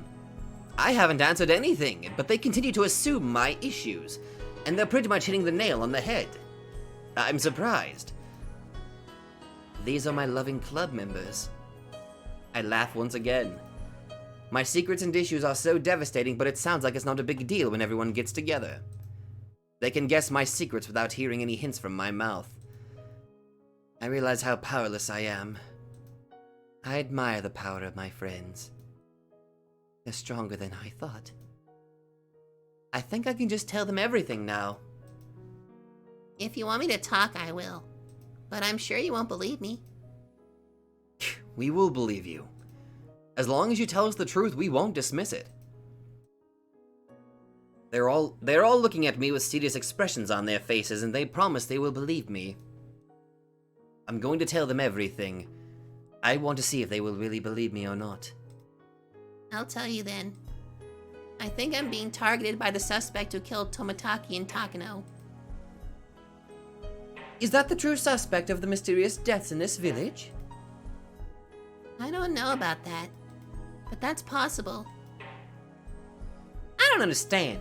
Speaker 1: I haven't answered anything, but they continue to assume my issues, and they're pretty much hitting the nail on the head. I'm surprised. These are my loving club members. I laugh once again. My secrets and issues are so devastating, but it sounds like it's not a big deal when everyone gets together. They can guess my secrets without hearing any hints from my mouth. I realize how powerless I am. I admire the power of my friends. They're stronger than I thought. I think I can just tell them everything now.
Speaker 2: If you want me to talk, I will. But I'm sure you won't believe me.
Speaker 1: We will believe you. As long as you tell us the truth, we won't dismiss it. They're all looking at me with serious expressions on their faces, and they promise they will believe me. I'm going to tell them everything. I want to see if they will really believe me or not.
Speaker 2: I'll tell you then. I think I'm being targeted by the suspect who killed Toмотaki and Takano.
Speaker 1: Is that the true suspect of the mysterious deaths in this village?
Speaker 2: I don't know about that, but that's possible.
Speaker 1: I don't understand.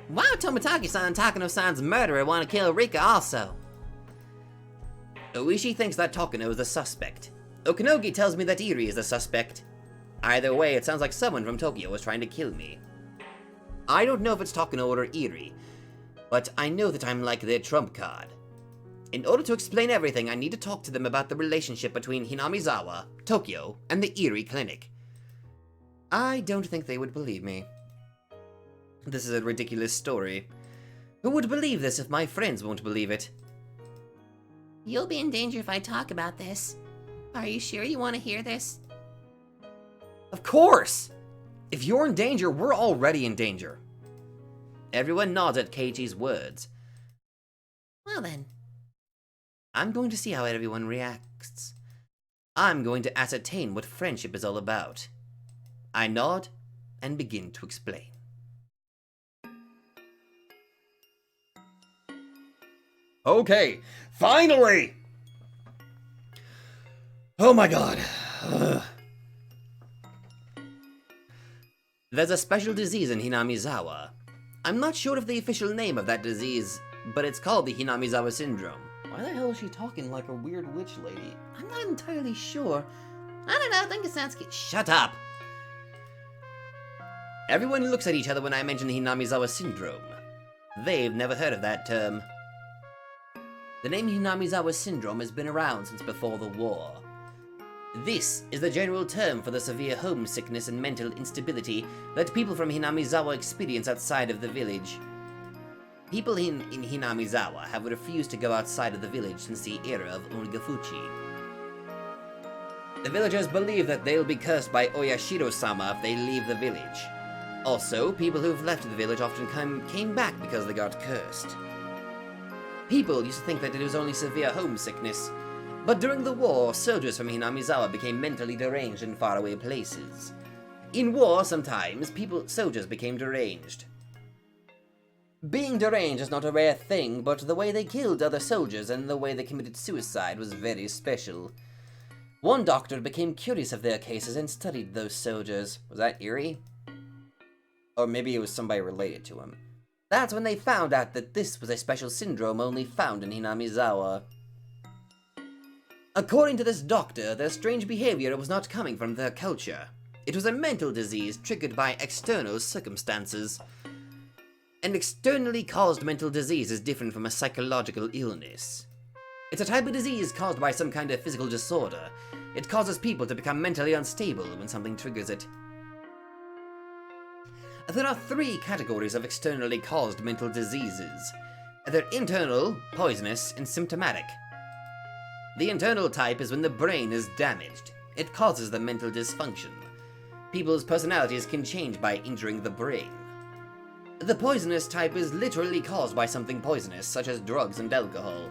Speaker 1: Why would Toмотaki-san and Takano-san's murderer want to kill Rika also? Oishi thinks that Takano is the suspect. Okanogi tells me that Iri is the suspect. Either way, it sounds like someone from Tokyo was trying to kill me. I don't know if it's Takano or Iri, but I know that I'm like their trump card. In order to explain everything, I need to talk to them about the relationship between Hinamizawa, Tokyo, and the Iri clinic. I don't think they would believe me. This is a ridiculous story. Who would believe this if my friends won't believe it?
Speaker 2: You'll be in danger if I talk about this. Are you sure you want to hear this?
Speaker 1: Of course! If you're in danger, we're already in danger. Everyone nods at Keiichi's words.
Speaker 2: Well then.
Speaker 1: I'm going to see how everyone reacts. I'm going to ascertain what friendship is all about. I nod and begin to explain. Okay, finally! Oh my god. There's a special disease in Hinamizawa. I'm not sure of the official name of that disease, but it's called the Hinamizawa syndrome. Why the hell is she talking like a weird witch lady?
Speaker 2: I'm not entirely sure. I don't know, I think it sounds good.
Speaker 1: Shut up! Everyone looks at each other when I mention the Hinamizawa syndrome. They've never heard of that term. The name Hinamizawa syndrome has been around since before the war. This is the general term for the severe homesickness and mental instability that people from Hinamizawa experience outside of the village. People in Hinamizawa have refused to go outside of the village since the era of Onigafuchi. The villagers believe that they'll be cursed by Oyashiro-sama if they leave the village. Also, people who've left the village often came back because they got cursed. People used to think that it was only severe homesickness, but during the war, soldiers from Hinamizawa became mentally deranged in faraway places. In war, sometimes, soldiers became deranged. Being deranged is not a rare thing, but the way they killed other soldiers and the way they committed suicide was very special. One doctor became curious of their cases and studied those soldiers. Was that Eerie? Or maybe it was somebody related to him. That's when they found out that this was a special syndrome only found in Hinamizawa. According to this doctor, their strange behavior was not coming from their culture. It was a mental disease triggered by external circumstances. An externally caused mental disease is different from a psychological illness. It's a type of disease caused by some kind of physical disorder. It causes people to become mentally unstable when something triggers it. There are 3 categories of externally caused mental diseases. They're internal, poisonous, and symptomatic. The internal type is when the brain is damaged. It causes the mental dysfunction. People's personalities can change by injuring the brain. The poisonous type is literally caused by something poisonous, such as drugs and alcohol.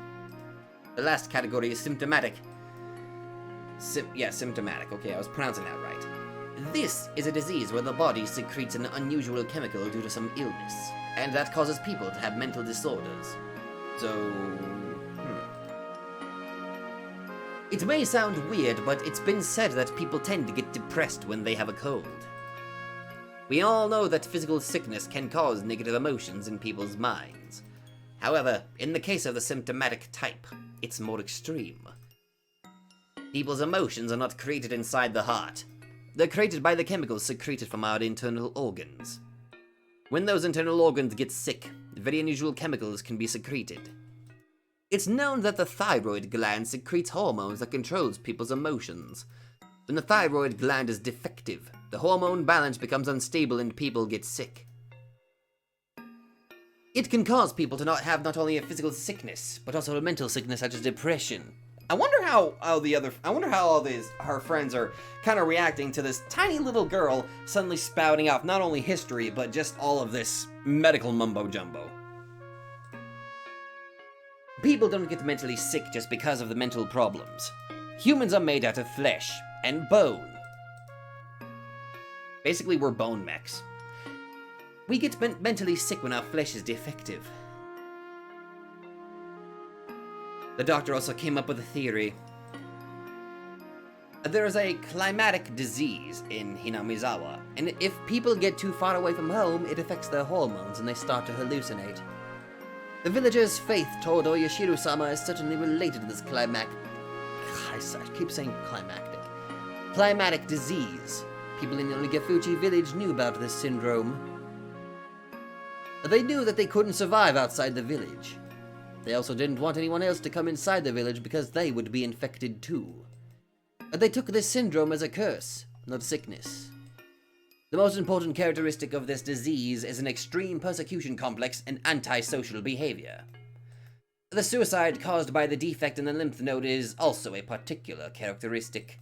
Speaker 1: The last category is symptomatic. Symptomatic. Okay, I was pronouncing that right. This is a disease where the body secretes an unusual chemical due to some illness, and that causes people to have mental disorders. So... It may sound weird, but it's been said that people tend to get depressed when they have a cold. We all know that physical sickness can cause negative emotions in people's minds. However, in the case of the symptomatic type, it's more extreme. People's emotions are not created inside the heart. They're created by the chemicals secreted from our internal organs. When those internal organs get sick, very unusual chemicals can be secreted. It's known that the thyroid gland secretes hormones that controls people's emotions. When the thyroid gland is defective, the hormone balance becomes unstable and people get sick. It can cause people to not have not only a physical sickness, but also a mental sickness such as depression. I wonder how all her friends are kind of reacting to this tiny little girl suddenly spouting off not only history, but just all of this medical mumbo-jumbo. People don't get mentally sick just because of the mental problems. Humans are made out of flesh and bone. Basically, we're bone mechs. We get mentally sick when our flesh is defective. The doctor also came up with a theory. There is a climatic disease in Hinamizawa, and if people get too far away from home, it affects their hormones and they start to hallucinate. The villagers' faith toward Oyashiro-sama is certainly related to this climatic disease. People in Onigafuchi village knew about this syndrome. They knew that they couldn't survive outside the village. They also didn't want anyone else to come inside the village because they would be infected too. They took this syndrome as a curse, not sickness. The most important characteristic of this disease is an extreme persecution complex and antisocial behavior. The suicide caused by the defect in the lymph node is also a particular characteristic.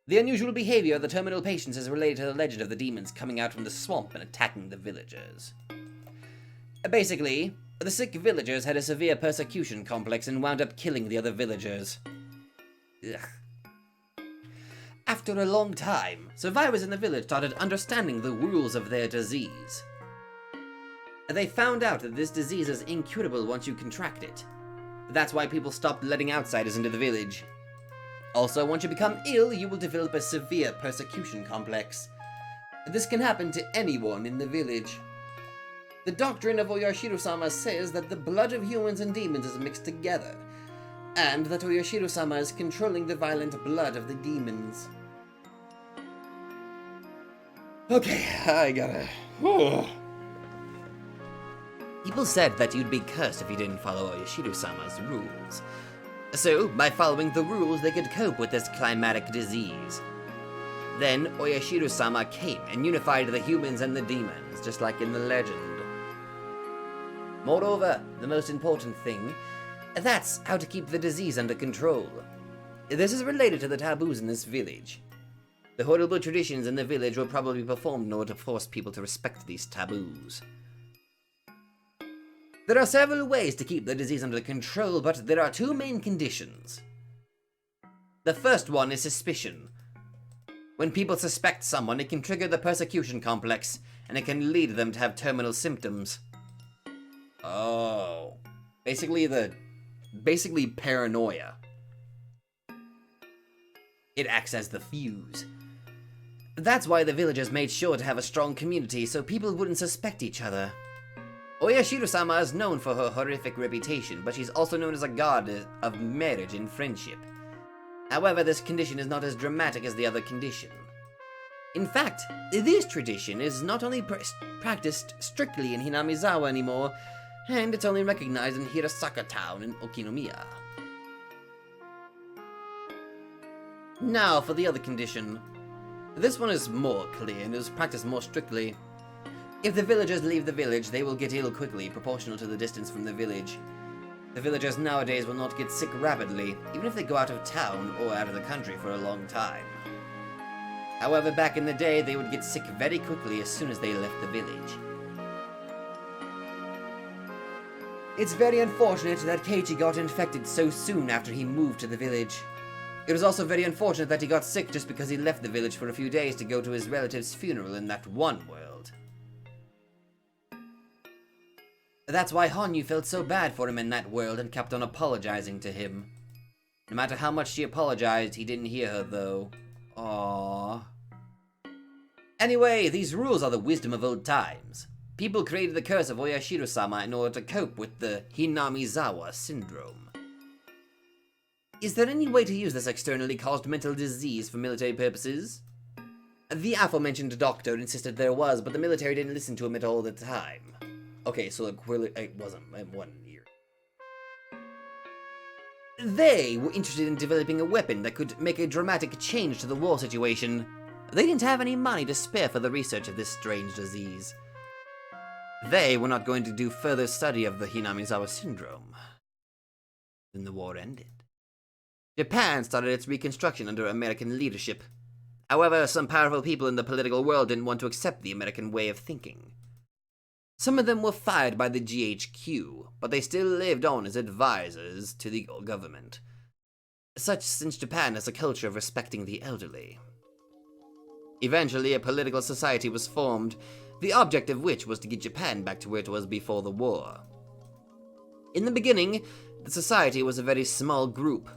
Speaker 1: The unusual behavior of the terminal patients is related to the legend of the demons coming out from the swamp and attacking the villagers. Basically, the sick villagers had a severe persecution complex and wound up killing the other villagers. Ugh. After a long time, survivors in the village started understanding the rules of their disease. They found out that this disease is incurable once you contract it. That's why people stopped letting outsiders into the village. Also, once you become ill, you will develop a severe persecution complex. This can happen to anyone in the village. The doctrine of Oyashiro-sama says that the blood of humans and demons is mixed together, and that Oyashiro-sama is controlling the violent blood of the demons. Okay, I gotta... People said that you'd be cursed if you didn't follow Oyashiro-sama's rules. So, by following the rules, they could cope with this climatic disease. Then, Oyashiro-sama came and unified the humans and the demons, just like in the legend. Moreover, the most important thing, that's how to keep the disease under control. This is related to the taboos in this village. The horrible traditions in the village were probably performed in order to force people to respect these taboos. There are several ways to keep the disease under control, but there are two main conditions. The first one is suspicion. When people suspect someone, it can trigger the persecution complex, and it can lead them to have terminal symptoms. Oh. Basically paranoia. It acts as the fuse. That's why the villagers made sure to have a strong community so people wouldn't suspect each other. Oyashiro-sama is known for her horrific reputation, but she's also known as a goddess of marriage and friendship. However, this condition is not as dramatic as the other condition. In fact, this tradition is not only practiced strictly in Hinamizawa anymore, and it's only recognized in Hirasaka Town in Okinomiya. Now for the other condition. This one is more clear and is practiced more strictly. If the villagers leave the village, they will get ill quickly, proportional to the distance from the village. The villagers nowadays will not get sick rapidly, even if they go out of town or out of the country for a long time. However, back in the day, they would get sick very quickly as soon as they left the village. It's very unfortunate that Keiichi got infected so soon after he moved to the village. It was also very unfortunate that he got sick just because he left the village for a few days to go to his relative's funeral in that one world. That's why Hanyu felt so bad for him in that world and kept on apologizing to him. No matter how much she apologized, he didn't hear her though. Aww. Anyway, these rules are the wisdom of old times. People created the curse of Oyashiro-sama in order to cope with the Hinamizawa syndrome. Is there any way to use this externally caused mental disease for military purposes? The aforementioned doctor insisted there was, but the military didn't listen to him at all the time. Okay, so it wasn't 1 year. They were interested in developing a weapon that could make a dramatic change to the war situation. They didn't have any money to spare for the research of this strange disease. They were not going to do further study of the Hinamizawa syndrome. Then the war ended. Japan started its reconstruction under American leadership. However, some powerful people in the political world didn't want to accept the American way of thinking. Some of them were fired by the GHQ, but they still lived on as advisors to the government. Such since Japan has a culture of respecting the elderly. Eventually, a political society was formed, the object of which was to get Japan back to where it was before the war. In the beginning, the society was a very small group.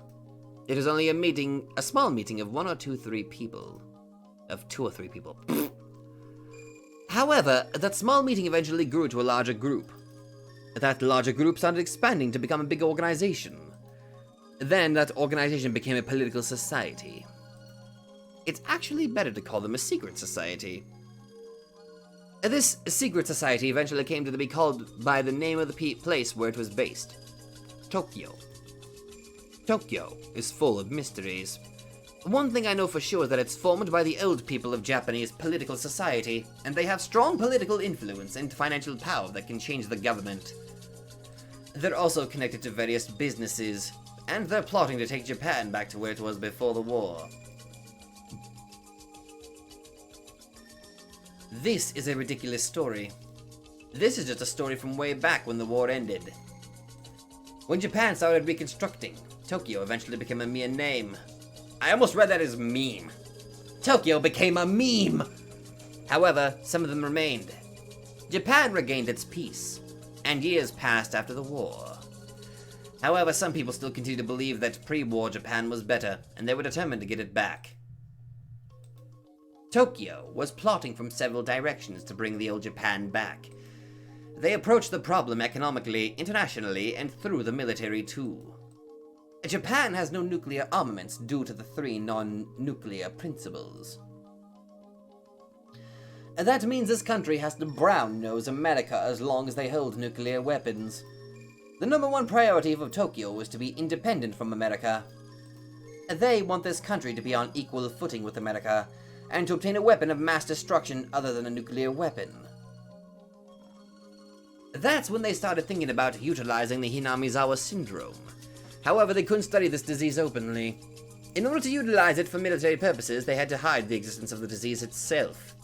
Speaker 1: It was only a small meeting of 1 or 2 or 3 people. Of 2 or 3 people. However, that small meeting eventually grew to a larger group. That larger group started expanding to become a big organization. Then that organization became a political society. It's actually better to call them a secret society. This secret society eventually came to be called by the name of the place where it was based. Tokyo. Tokyo is full of mysteries. One thing I know for sure is that it's formed by the old people of Japanese political society, and they have strong political influence and financial power that can change the government. They're also connected to various businesses, and they're plotting to take Japan back to where it was before the war. This is a ridiculous story. This is just a story from way back when the war ended. When Japan started reconstructing, Tokyo eventually became a mere name. I almost read that as meme. Tokyo became a meme! However, some of them remained. Japan regained its peace, and years passed after the war. However, some people still continue to believe that pre-war Japan was better, and they were determined to get it back. Tokyo was plotting from several directions to bring the old Japan back. They approached the problem economically, internationally, and through the military too. Japan has no nuclear armaments due to the 3 non-nuclear principles. That means this country has to brown-nose America as long as they hold nuclear weapons. The #1 priority for Tokyo was to be independent from America. They want this country to be on equal footing with America, and to obtain a weapon of mass destruction other than a nuclear weapon. That's when they started thinking about utilizing the Hinamizawa syndrome. However, they couldn't study this disease openly. In order to utilize it for military purposes, they had to hide the existence of the disease itself.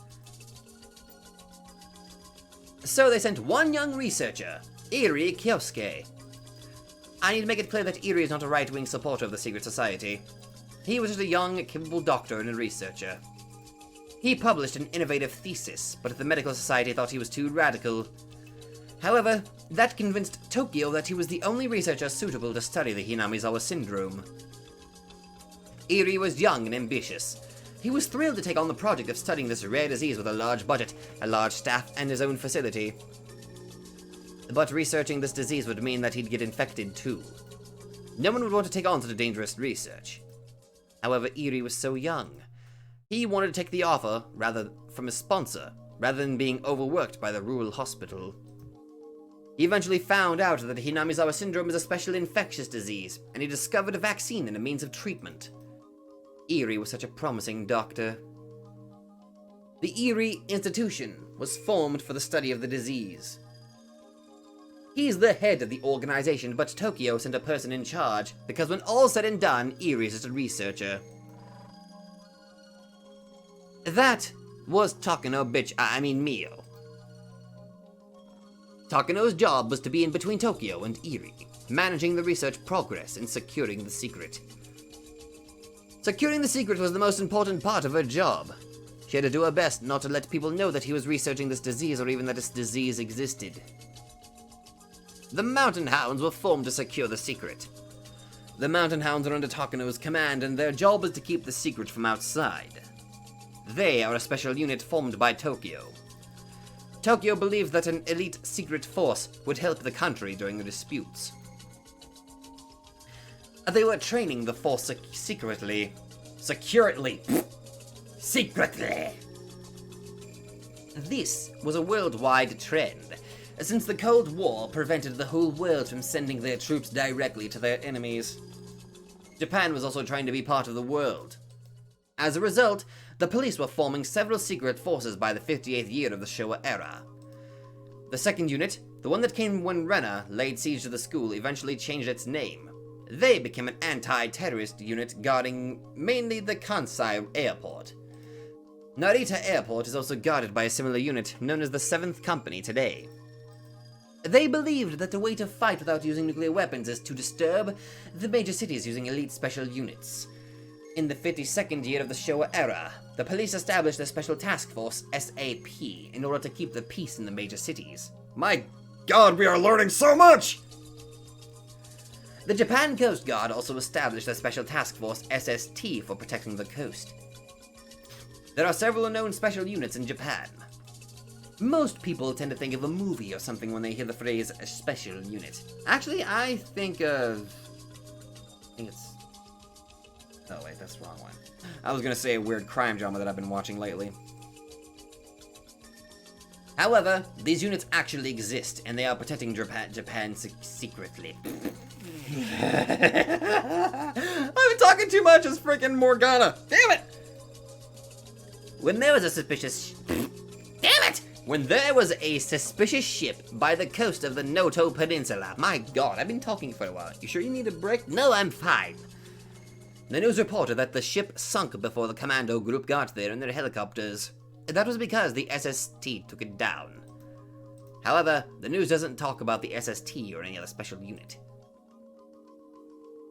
Speaker 1: So they sent one young researcher, Eri Kyosuke. I need to make it clear that Eri is not a right-wing supporter of the secret society. He was just a young, capable doctor and a researcher. He published an innovative thesis, but the medical society thought he was too radical. However, that convinced Tokyo that he was the only researcher suitable to study the Hinamizawa syndrome. Eri was young and ambitious. He was thrilled to take on the project of studying this rare disease with a large budget, a large staff, and his own facility. But researching this disease would mean that he'd get infected too. No one would want to take on such a dangerous research. However, Eri was so young. He wanted to take the offer from his sponsor, rather than being overworked by the rural hospital. He eventually found out that Hinamizawa syndrome is a special infectious disease, and he discovered a vaccine and a means of treatment. Eri was such a promising doctor. The Eri Institution was formed for the study of the disease. He's the head of the organization, but Tokyo sent a person in charge, because when all's said and done, Eri is just a researcher. That was Mio. Takano's job was to be in between Tokyo and Eri, managing the research progress and securing the secret. Securing the secret was the most important part of her job. She had to do her best not to let people know that he was researching this disease or even that this disease existed. The Mountain Hounds were formed to secure the secret. The Mountain Hounds are under Takano's command, and their job is to keep the secret from outside. They are a special unit formed by Tokyo. Tokyo believed that an elite secret force would help the country during the disputes. They were training the force secretly. Secretly. This was a worldwide trend, since the Cold War prevented the whole world from sending their troops directly to their enemies. Japan was also trying to be part of the world. As a result, the police were forming several secret forces by the 58th year of the Showa era. The second unit, the one that came when Rena laid siege to the school, eventually changed its name. They became an anti-terrorist unit guarding mainly the Kansai airport. Narita Airport is also guarded by a similar unit known as the 7th Company today. They believed that the way to fight without using nuclear weapons is to disturb the major cities using elite special units. In the 52nd year of the Showa era, the police established a special task force, SAP, in order to keep the peace in the major cities.
Speaker 3: My God, we are learning so much!
Speaker 1: The Japan Coast Guard also established a special task force, SST, for protecting the coast. There are several unknown special units in Japan. Most people tend to think of a movie or something when they hear the phrase special unit. Actually, I think it's... Oh wait, that's the wrong one. I was gonna say a weird crime drama that I've been watching lately. However, these units actually exist, and they are protecting Japan secretly.
Speaker 3: I've been talking too much as freaking Morgana. Damn it!
Speaker 1: When there was a suspicious ship by the coast of the Noto Peninsula. My God, I've been talking for a while. You sure you need a break? No, I'm fine. The news reported that the ship sunk before the commando group got there in their helicopters. That was because the SST took it down. However, the news doesn't talk about the SST or any other special unit.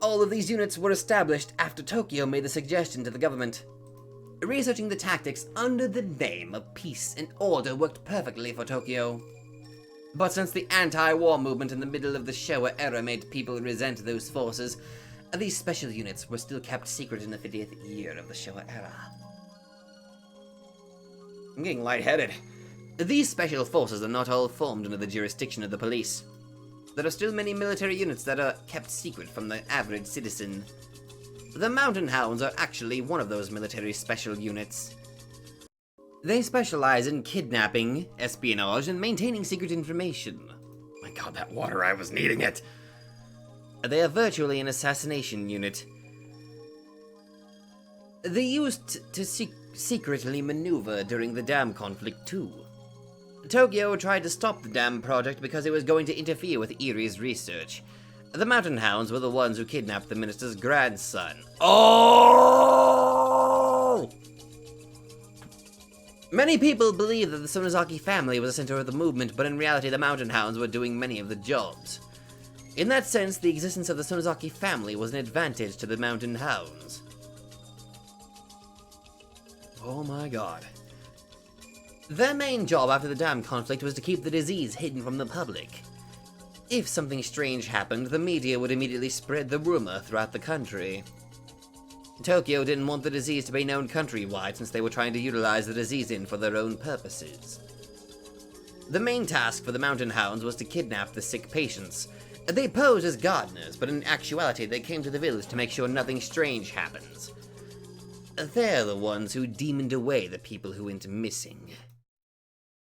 Speaker 1: All of these units were established after Tokyo made the suggestion to the government. Researching the tactics under the name of peace and order worked perfectly for Tokyo. But since the anti-war movement in the middle of the Showa era made people resent those forces, these special units were still kept secret in the 50th year of the Showa era. I'm getting lightheaded. These special forces are not all formed under the jurisdiction of the police. There are still many military units that are kept secret from the average citizen. The Mountain Hounds are actually one of those military special units. They specialize in kidnapping, espionage, and maintaining secret information.
Speaker 3: My god, that water, I was needing it!
Speaker 1: They are virtually an assassination unit. They used to secretly maneuver during the dam conflict too. Tokyo tried to stop the dam project because it was going to interfere with Erie's research. The Mountain Hounds were the ones who kidnapped the minister's grandson. Oh! Many people believe that the Sonozaki family was the center of the movement, but in reality the Mountain Hounds were doing many of the jobs. In that sense, the existence of the Sonozaki family was an advantage to the Mountain Hounds. Oh my god. Their main job after the dam conflict was to keep the disease hidden from the public. If something strange happened, the media would immediately spread the rumor throughout the country. Tokyo didn't want the disease to be known countrywide since they were trying to utilize the disease for their own purposes. The main task for the Mountain Hounds was to kidnap the sick patients. They posed as gardeners, but in actuality they came to the village to make sure nothing strange happens. They're the ones who demoned away the people who went missing.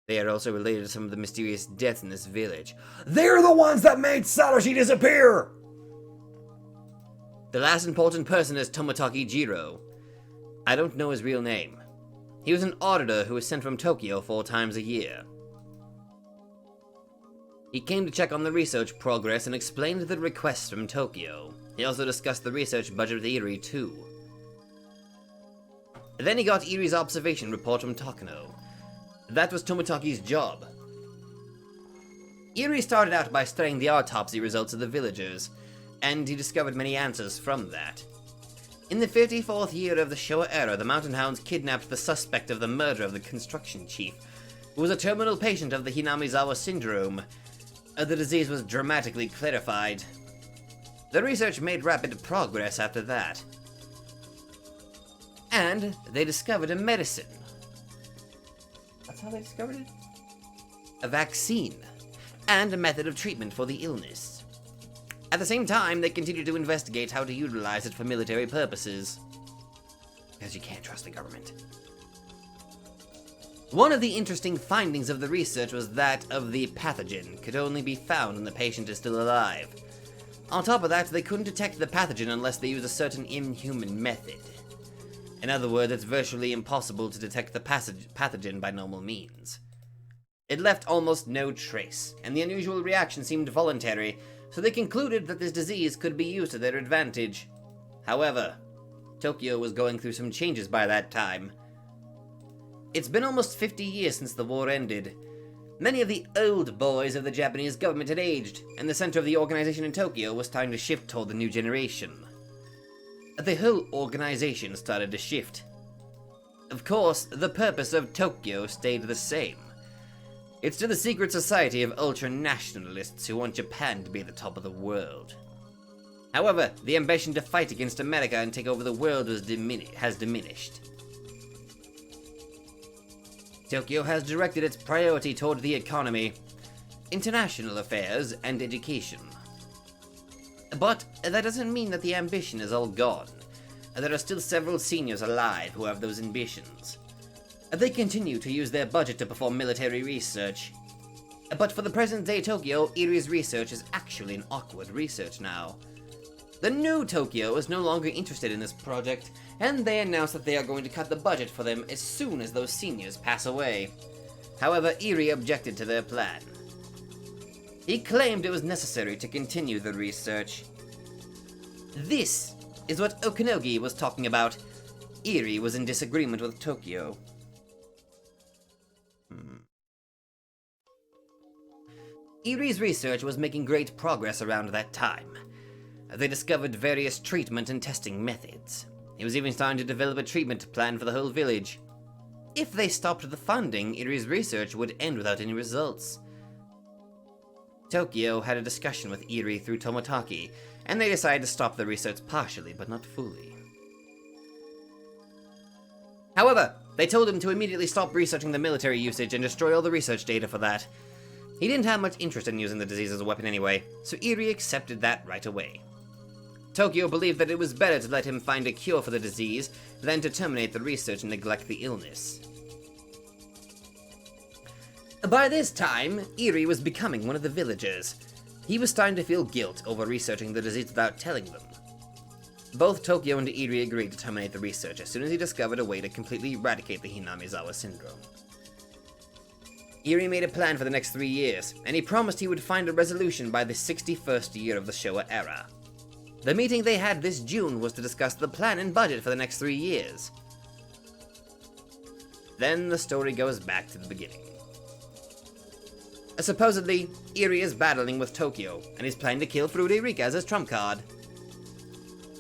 Speaker 1: They are also related to some of the mysterious deaths in this village.
Speaker 3: They're the ones that made Satoshi disappear!
Speaker 1: The last important person is Tomotaki Jiro. I don't know his real name. He was an auditor who was sent from Tokyo 4 times a year. He came to check on the research progress and explained the requests from Tokyo. He also discussed the research budget with Erie too. Then he got Erie's observation report from Takano. That was Tomotaki's job. Erie started out by studying the autopsy results of the villagers, and he discovered many answers from that. In the 54th year of the Showa era, the Mountain Hounds kidnapped the suspect of the murder of the construction chief, who was a terminal patient of the Hinamizawa syndrome. The disease was dramatically clarified. The research made rapid progress after that. And they discovered a medicine. That's how they discovered it? A vaccine, and a method of treatment for the illness. At the same time, they continued to investigate how to utilize it for military purposes. Because you can't trust the government. One of the interesting findings of the research was that of the pathogen could only be found when the patient is still alive. On top of that, they couldn't detect the pathogen unless they used a certain inhuman method. In other words, it's virtually impossible to detect the pathogen by normal means. It left almost no trace, and the unusual reaction seemed voluntary, so they concluded that this disease could be used to their advantage. However, Tokyo was going through some changes by that time. It's been almost 50 years since the war ended. Many of the old boys of the Japanese government had aged, and the center of the organization in Tokyo was starting to shift toward the new generation. The whole organization started to shift. Of course, the purpose of Tokyo stayed the same. It's still a secret society of ultra-nationalists who want Japan to be at the top of the world. However, the ambition to fight against America and take over the world has diminished. Tokyo has directed its priority toward the economy, international affairs, and education. But that doesn't mean that the ambition is all gone. There are still several seniors alive who have those ambitions. They continue to use their budget to perform military research. But for the present-day Tokyo, Erie's research is actually an awkward research now. The new Tokyo is no longer interested in this project, and they announced that they are going to cut the budget for them as soon as those seniors pass away. However, Erie objected to their plan. He claimed it was necessary to continue the research. This is what Okanogi was talking about. Erie was in disagreement with Tokyo. Erie's research was making great progress around that time. They discovered various treatment and testing methods. He was even starting to develop a treatment plan for the whole village. If they stopped the funding, Erie's research would end without any results. Tokyo had a discussion with Eri through Tomotaki, and they decided to stop the research partially, but not fully. However, they told him to immediately stop researching the military usage and destroy all the research data for that. He didn't have much interest in using the disease as a weapon anyway, so Eri accepted that right away. Tokyo believed that it was better to let him find a cure for the disease than to terminate the research and neglect the illness. By this time, Eri was becoming one of the villagers. He was starting to feel guilt over researching the disease without telling them. Both Tokyo and Eri agreed to terminate the research as soon as he discovered a way to completely eradicate the Hinamizawa syndrome. Eri made a plan for the next 3 years, and he promised he would find a resolution by the 61st year of the Showa era. The meeting they had this June was to discuss the plan and budget for the next 3 years. Then the story goes back to the beginning. Supposedly, Eri is battling with Tokyo, and he's planning to kill Furude Rika as his trump card.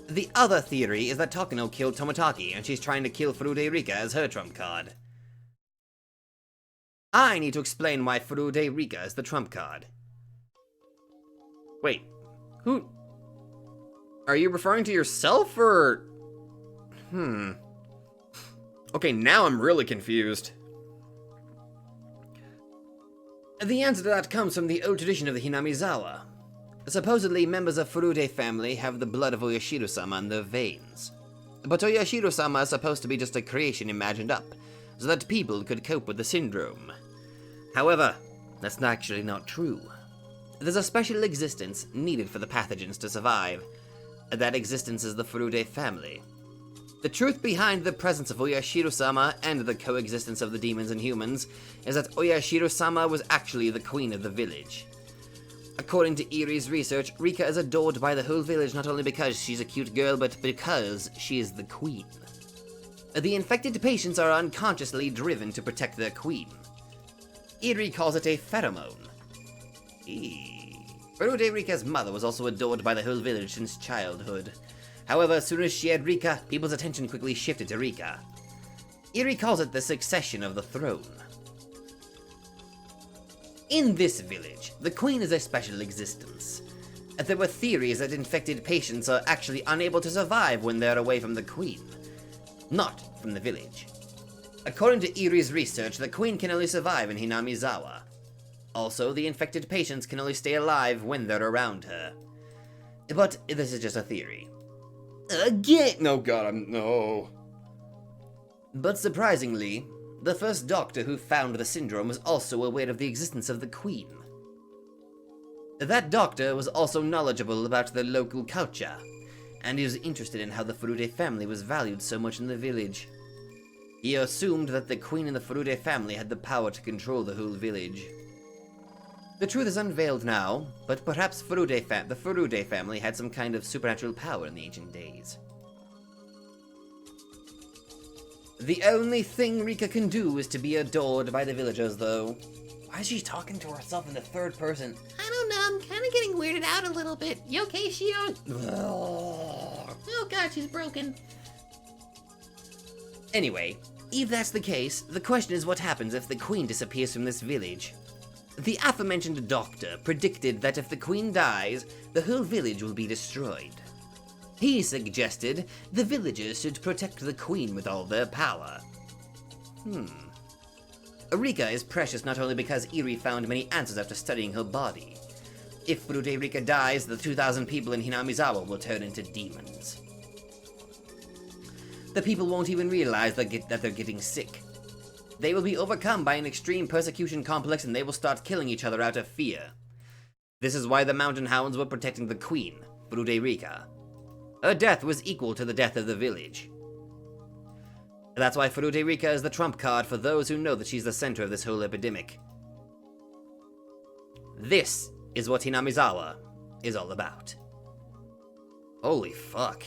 Speaker 1: The other theory is that Takano killed Tomotaki, and she's trying to kill Furude Rika as her trump card. I need to explain why Furude Rika is the trump card. Wait, who... Are you referring to yourself, or... Okay, now I'm really confused. The answer to that comes from the old tradition of the Hinamizawa. Supposedly, members of Furude family have the blood of Oyashiro-sama in their veins. But Oyashiro-sama is supposed to be just a creation imagined up, so that people could cope with the syndrome. However, that's actually not true. There's a special existence needed for the pathogens to survive. That existence is the Furude family. The truth behind the presence of Oyashiro-sama and the coexistence of the demons and humans is that Oyashiro-sama was actually the queen of the village. According to Eri's research, Rika is adored by the whole village not only because she's a cute girl, but because she is the queen. The infected patients are unconsciously driven to protect their queen. Eri calls it a pheromone. Furude Rika's mother was also adored by the whole village since childhood. However, as soon as she had Rika, people's attention quickly shifted to Rika. Eri calls it the succession of the throne. In this village, the queen is a special existence. There were theories that infected patients are actually unable to survive when they're away from the queen, not from the village. According to Eri's research, the queen can only survive in Hinamizawa. Also, the infected patients can only stay alive when they're around her. But this is just a theory. Again! No, God, no. But surprisingly, the first doctor who found the syndrome was also aware of the existence of the queen. That doctor was also knowledgeable about the local culture, and he was interested in how the Furude family was valued so much in the village. He assumed that the queen and the Furude family had the power to control the whole village. The truth is unveiled now, but perhaps the Furude family had some kind of supernatural power in the ancient days. The only thing Rika can do is to be adored by the villagers, though. Why is she talking to herself in the third person?
Speaker 2: I don't know, I'm kind of getting weirded out a little bit. You okay, Shion? Oh god, she's broken.
Speaker 1: Anyway, if that's the case, the question is what happens if the queen disappears from this village? The aforementioned doctor predicted that if the queen dies, the whole village will be destroyed. He suggested the villagers should protect the queen with all their power. Rika is precious not only because Eri found many answers after studying her body. If Furude Rika dies, the 2,000 people in Hinamizawa will turn into demons. The people won't even realize that they're getting sick. They will be overcome by an extreme persecution complex and they will start killing each other out of fear. This is why the Mountain Hounds were protecting the queen, Furude Rika. Her death was equal to the death of the village. That's why Furude Rika is the trump card for those who know that she's the center of this whole epidemic. This is what Hinamizawa is all about. Holy fuck.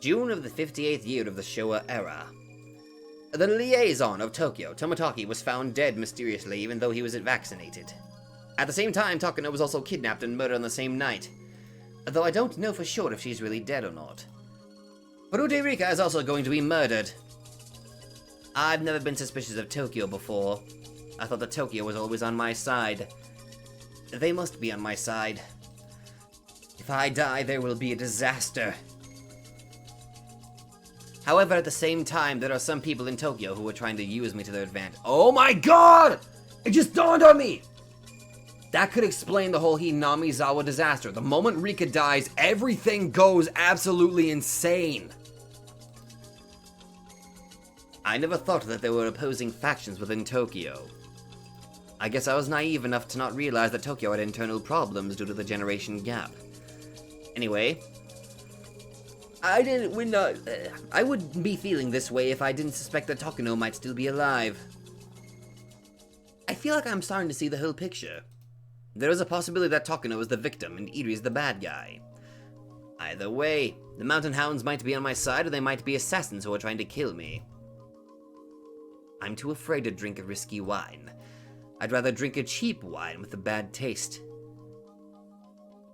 Speaker 1: June of the 58th year of the Showa era. The liaison of Tokyo, Tomotaki, was found dead mysteriously even though he was vaccinated. At the same time, Takano was also kidnapped and murdered on the same night. Though I don't know for sure if she's really dead or not. Furude Rika is also going to be murdered. I've never been suspicious of Tokyo before. I thought that Tokyo was always on my side. they must be on my side. If I die, there will be a disaster. However, at the same time, there are some people in Tokyo who are trying to use me to their advantage. Oh my god! It just dawned on me! That could explain the whole Hinamizawa disaster. The moment Rika dies, everything goes absolutely insane. I never thought that there were opposing factions within Tokyo. I guess I was naive enough to not realize that Tokyo had internal problems due to the generation gap. Anyway, I wouldn't be feeling this way if I didn't suspect that Takano might still be alive. I feel like I'm starting to see the whole picture. There is a possibility that Takano is the victim and Iri is the bad guy. Either way, the Mountain Hounds might be on my side or they might be assassins who are trying to kill me. I'm too afraid to drink a risky wine. I'd rather drink a cheap wine with a bad taste.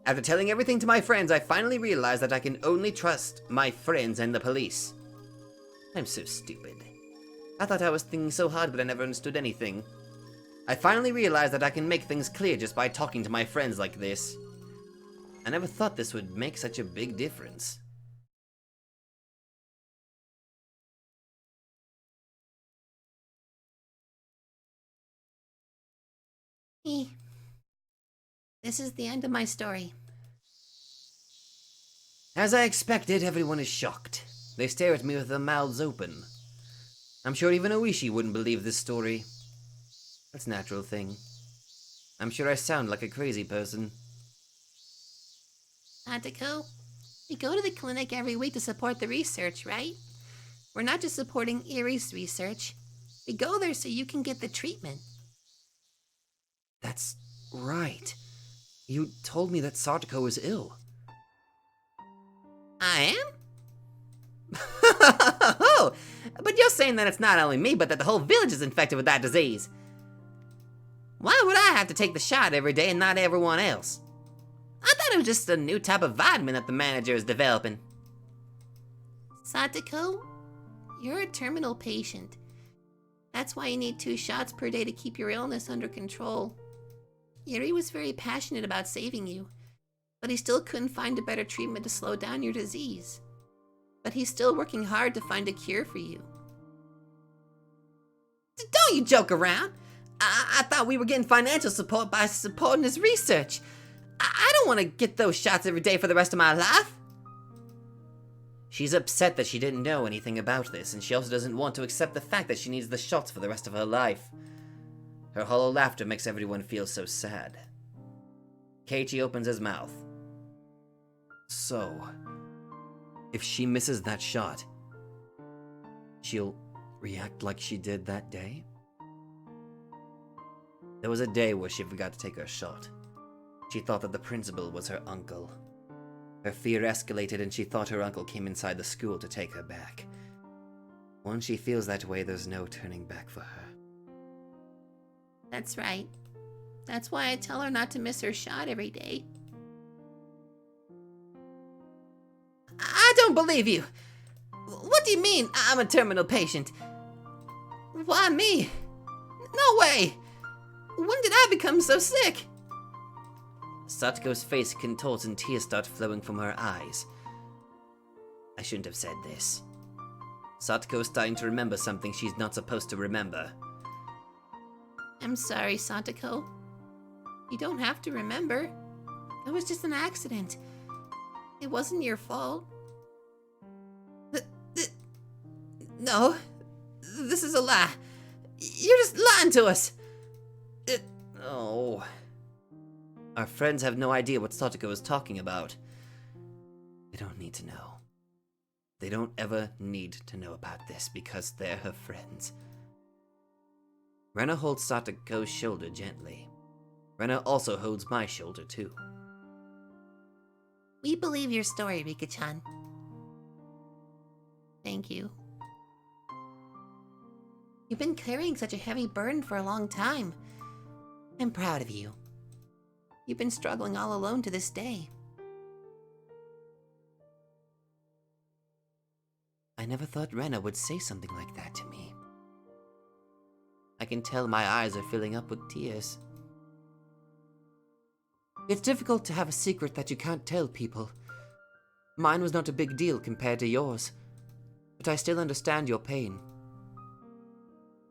Speaker 1: After telling everything to my friends, I finally realized that I can only trust my friends and the police. I'm so stupid. I thought I was thinking so hard, but I never understood anything. I finally realized that I can make things clear just by talking to my friends like this. I never thought this would make such a big difference.
Speaker 2: This is the end of my story.
Speaker 1: As I expected, everyone is shocked. They stare at me with their mouths open. I'm sure even Oishi wouldn't believe this story. That's a natural thing. I'm sure I sound like a crazy person.
Speaker 2: Atako, we go to the clinic every week to support the research, right? We're not just supporting Iri's research. We go there so you can get the treatment.
Speaker 1: That's right. You told me that Satoko was ill.
Speaker 2: I am? Oh, but you're saying that it's not only me, but that the whole village is infected with that disease. Why would I have to take the shot every day and not everyone else? I thought it was just a new type of vitamin that the manager is developing. Satoko, you're a terminal patient. That's why you need 2 shots per day to keep your illness under control. Iri was very passionate about saving you, but he still couldn't find a better treatment to slow down your disease. But he's still working hard to find a cure for you. Don't you joke around! I thought we were getting financial support by supporting his research. I don't want to get those shots every day for the rest of my life.
Speaker 1: She's upset that she didn't know anything about this, and she also doesn't want to accept the fact that she needs the shots for the rest of her life. Her hollow laughter makes everyone feel so sad. Keiichi opens his mouth. So, if she misses that shot, she'll react like she did that day? There was a day where she forgot to take her shot. She thought that the principal was her uncle. Her fear escalated and she thought her uncle came inside the school to take her back. Once she feels that way, there's no turning back for her.
Speaker 2: That's right. That's why I tell her not to miss her shot every day. I don't believe you. What do you mean I'm a terminal patient? Why me? No way! When did I become so sick?
Speaker 1: Satoko's face contorts and tears start flowing from her eyes. I shouldn't have said this. Satoko's starting to remember something she's not supposed to remember.
Speaker 2: I'm sorry, Satoko. You don't have to remember. It was just an accident. It wasn't your fault. No, this is a lie. You're just lying to us.
Speaker 1: Oh. Our friends have no idea what Satoko is talking about. They don't need to know. They don't ever need to know about this because they're her friends. Rena holds Satoko's shoulder gently. Rena also holds my shoulder too.
Speaker 2: We believe your story, Rika-chan. Thank you. You've been carrying such a heavy burden for a long time. I'm proud of you. You've been struggling all alone to this day.
Speaker 1: I never thought Rena would say something like that to me. I can tell my eyes are filling up with tears. It's difficult to have a secret that you can't tell people. Mine was not a big deal compared to yours, but I still understand your pain.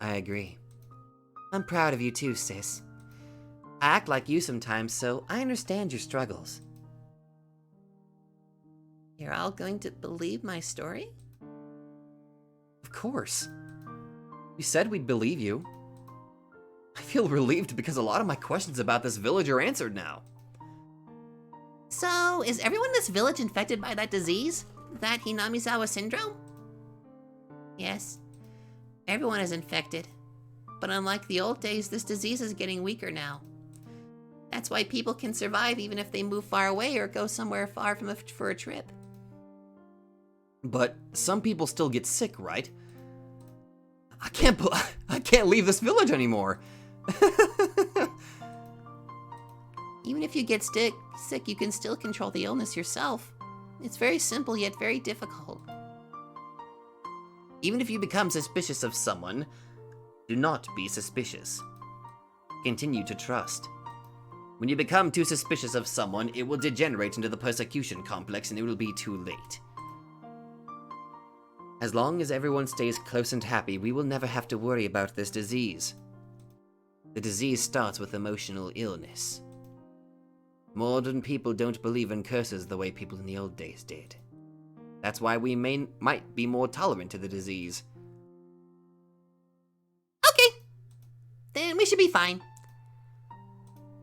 Speaker 1: I agree. I'm proud of you too, sis. I act like you sometimes, so I understand your struggles.
Speaker 2: You're all going to believe my story?
Speaker 1: Of course. You said we'd believe you. I feel relieved because a lot of my questions about this village are answered now.
Speaker 2: So, is everyone in this village infected by that disease? That Hinamizawa syndrome? Yes. Everyone is infected. But unlike the old days, this disease is getting weaker now. That's why people can survive even if they move far away or go somewhere far for a trip.
Speaker 1: But some people still get sick, right? I can't leave this village anymore.
Speaker 2: Even if you get sick, you can still control the illness yourself. It's very simple yet very difficult.
Speaker 1: Even if you become suspicious of someone, do not be suspicious. Continue to trust. When you become too suspicious of someone, it will degenerate into the persecution complex and it will be too late. As long as everyone stays close and happy, we will never have to worry about this disease. The disease starts with emotional illness. Modern people don't believe in curses the way people in the old days did. That's why we might be more tolerant to the disease.
Speaker 2: Okay. Then we should be fine.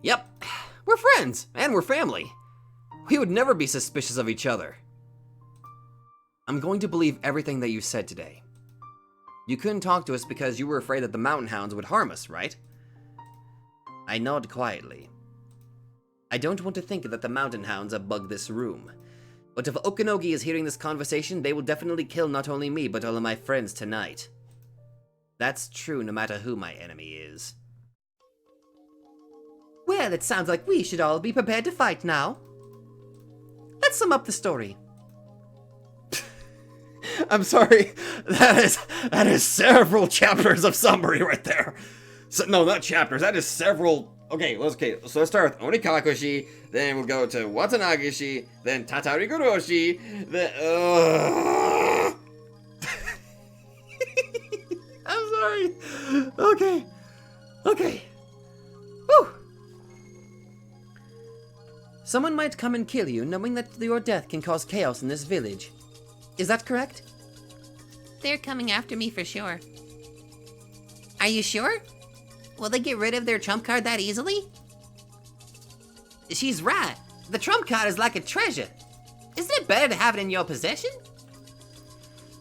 Speaker 1: Yep, we're friends, and we're family. We would never be suspicious of each other. I'm going to believe everything that you said today. You couldn't talk to us because you were afraid that the mountain hounds would harm us, right? I nod quietly. I don't want to think that the mountain hounds have bugged this room. But if Okanogi is hearing this conversation, they will definitely kill not only me, but all of my friends tonight. That's true no matter who my enemy is. Well, it sounds like we should all be prepared to fight now. Let's sum up the story. I'm sorry, that is several chapters of summary right there. So, no, not chapters, that is several. Okay, so let's start with Onikakushi, then we'll go to Watanagishi, then Tatariguroshi, then I'm sorry. Okay. Whew. Someone might come and kill you, knowing that your death can cause chaos in this village. Is that correct?
Speaker 2: They're coming after me for sure. Are you sure? Will they get rid of their trump card that easily?
Speaker 1: She's right. The trump card is like a treasure. Isn't it better to have it in your possession?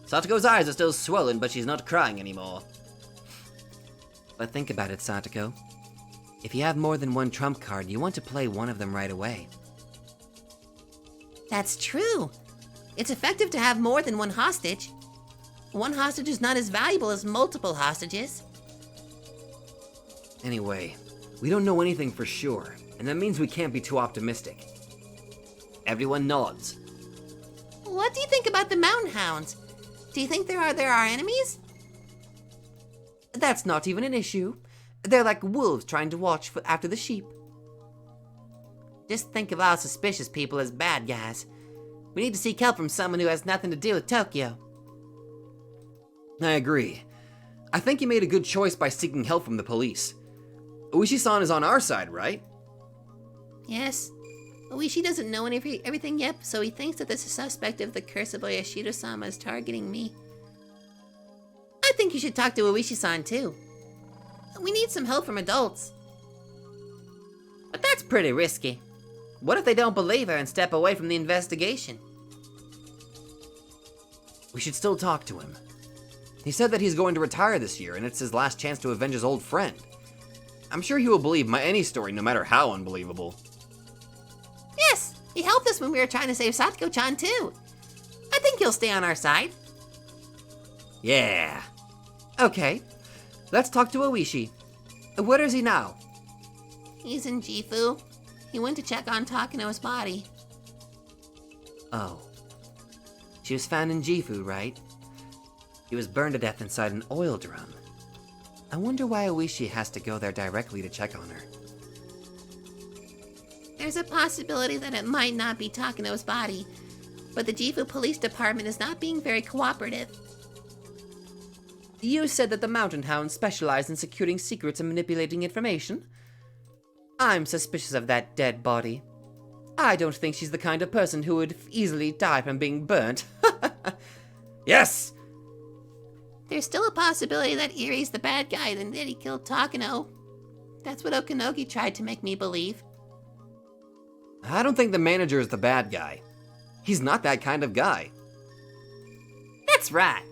Speaker 1: Satoko's eyes are still swollen, but she's not crying anymore. But think about it, Satoko. If you have more than one trump card, you want to play one of them right away.
Speaker 2: That's true. It's effective to have more than one hostage. One hostage is not as valuable as multiple hostages.
Speaker 1: Anyway, we don't know anything for sure, and that means we can't be too optimistic. Everyone nods.
Speaker 2: What do you think about the mountain hounds? Do you think there are enemies?
Speaker 1: That's not even an issue. They're like wolves trying to watch after the sheep. Just think of all suspicious people as bad guys. We need to seek help from someone who has nothing to do with Tokyo. I agree. I think you made a good choice by seeking help from the police. Uishi-san is on our side, right?
Speaker 2: Yes. Uishi doesn't know everything yet, so he thinks that this is suspect of the curse of Oyashiro-sama is targeting me. I think you should talk to Uishi-san too. We need some help from adults.
Speaker 1: But that's pretty risky. What if they don't believe her and step away from the investigation? We should still talk to him. He said that he's going to retire this year, and it's his last chance to avenge his old friend. I'm sure he will believe any story, no matter how unbelievable.
Speaker 2: Yes, he helped us when we were trying to save Satoko-chan too. I think he'll stay on our side.
Speaker 1: Yeah. Okay, let's talk to Oishi. Where is he now?
Speaker 2: He's in Gifu. He went to check on Takano's body.
Speaker 1: Oh. She was found in Gifu, right? She was burned to death inside an oil drum. I wonder why Oishi has to go there directly to check on her.
Speaker 2: There's a possibility that it might not be Takano's body, but the Jifu Police Department is not being very cooperative.
Speaker 1: You said that the Mountain Hounds specialize in securing secrets and manipulating information? I'm suspicious of that dead body. I don't think she's the kind of person who would easily die from being burnt. Yes!
Speaker 2: There's still a possibility that Irie's the bad guy and that he killed Takano. That's what Okanogi tried to make me believe.
Speaker 1: I don't think the manager is the bad guy. He's not that kind of guy. That's right.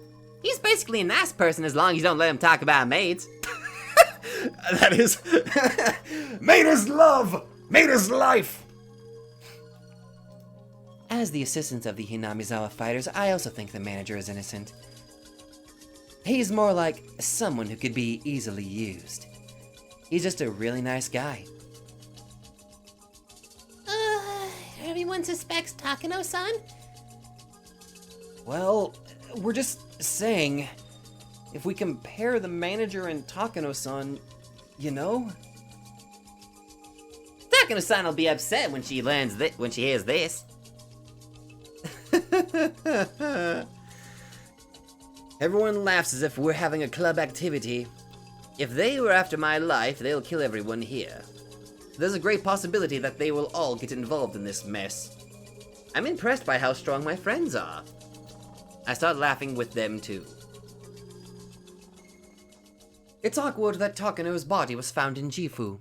Speaker 1: He's basically a nice person as long as you don't let him talk about maids.
Speaker 3: That is... Maid is love! Maid is life!
Speaker 1: As the assistant of the Hinamizawa fighters, I also think the manager is innocent. He's more like someone who could be easily used. He's just a really nice guy.
Speaker 2: Everyone suspects Takano-san?
Speaker 1: Well, we're just saying, if we compare the manager and Takano-san, you know?
Speaker 2: Takano-san will be upset when she hears this.
Speaker 1: Everyone laughs as if we're having a club activity. If they were after my life, they'll kill everyone here. There's a great possibility that they will all get involved in this mess. I'm impressed by how strong my friends are. I start laughing with them too. It's awkward that Takano's body was found in Gifu.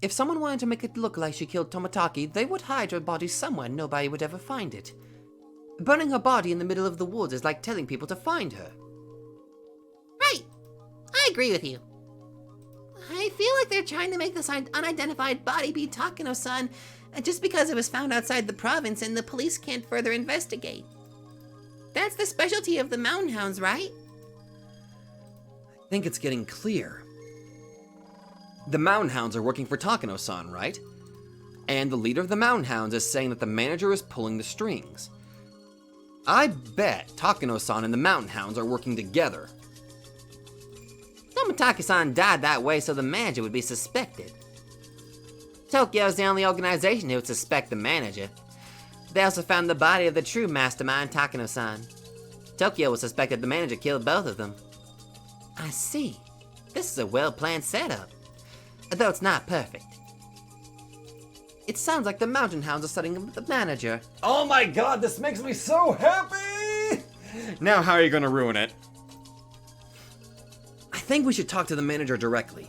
Speaker 1: If someone wanted to make it look like she killed Toмотaki, they would hide her body somewhere and nobody would ever find it. Burning her body in the middle of the woods is like telling people to find her.
Speaker 2: Right. I agree with you. I feel like they're trying to make this unidentified body be Takano-san just because it was found outside the province and the police can't further investigate. That's the specialty of the Mountain Hounds, right?
Speaker 1: I think it's getting clear. The Mountain Hounds are working for Takano-san, right? And the leader of the Mountain Hounds is saying that the manager is pulling the strings. I bet Takano-san and the Mountain Hounds are working together.
Speaker 2: Toмотaki-san died that way so the manager would be suspected. Tokyo's the only organization who would suspect the manager. They also found the body of the true mastermind, Takano-san. Tokyo would suspect that the manager killed both of them. I see. This is a well-planned setup. Though it's not perfect.
Speaker 1: It sounds like the Mountain Hounds are setting up the manager.
Speaker 3: Oh my god, this makes me so happy! Now how are you gonna ruin it?
Speaker 1: I think we should talk to the manager directly.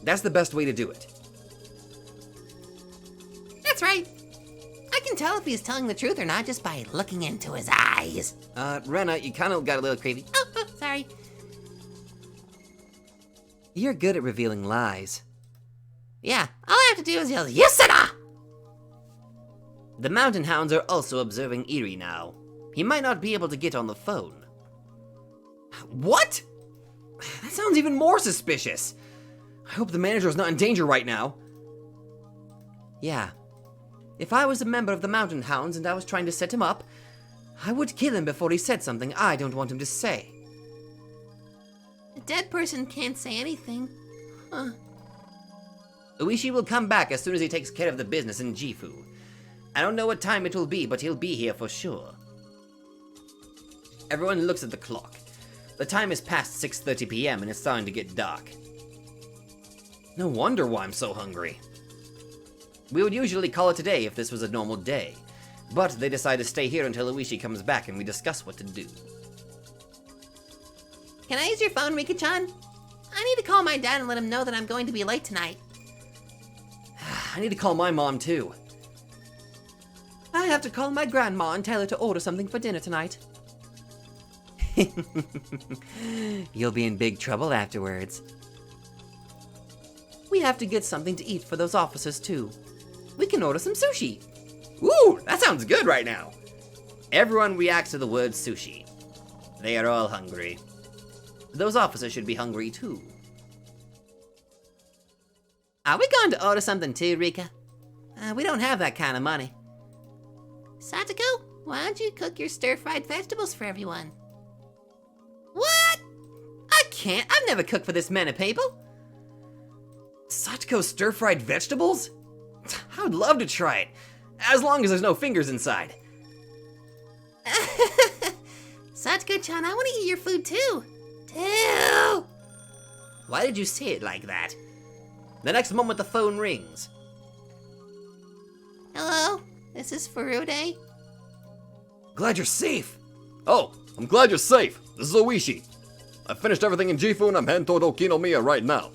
Speaker 1: That's the best way to do it.
Speaker 2: That's right. I can tell if he's telling the truth or not just by looking into his eyes.
Speaker 1: Rena, you kind of got a little creepy.
Speaker 2: Oh, sorry.
Speaker 1: You're good at revealing lies.
Speaker 2: Yeah, all I have to do is yell, Yusada!
Speaker 1: The Mountain Hounds are also observing Irie now. He might not be able to get on the phone. What? That sounds even more suspicious. I hope the manager is not in danger right now. Yeah. If I was a member of the Mountain Hounds and I was trying to set him up, I would kill him before he said something I don't want him to say.
Speaker 2: A dead person can't say anything. Huh.
Speaker 1: Uishi will come back as soon as he takes care of the business in Gifu. I don't know what time it will be, but he'll be here for sure. Everyone looks at the clock. The time is past 6:30 p.m. and it's starting to get dark. No wonder why I'm so hungry. We would usually call it a day if this was a normal day, but they decide to stay here until Uishi comes back and we discuss what to do.
Speaker 2: Can I use your phone, Rika-chan? I need to call my dad and let him know that I'm going to be late tonight.
Speaker 1: I need to call my mom too. I have to call my grandma and tell her to order something for dinner tonight. You'll be in big trouble afterwards. We have to get something to eat for those officers too. We can order some sushi. Ooh, that sounds good right now. Everyone reacts to the word sushi. They are all hungry. Those officers should be hungry too.
Speaker 2: Are we going to order something too, Rika? We don't have that kind of money. Satoko, why don't you cook your stir-fried vegetables for everyone? What?
Speaker 1: I can't. I've never cooked for this many people. Satoko stir-fried vegetables? I would love to try it, as long as there's no fingers inside.
Speaker 2: Satsuko-chan, I want to eat your food too. Too!
Speaker 1: Why did you say it like that? The next moment the phone rings.
Speaker 2: Hello? This is Furude?
Speaker 1: Glad you're safe.
Speaker 3: Oh, I'm glad you're safe. This is Oishi. I finished everything in Gifu and I'm heading toward Okinomiya right now.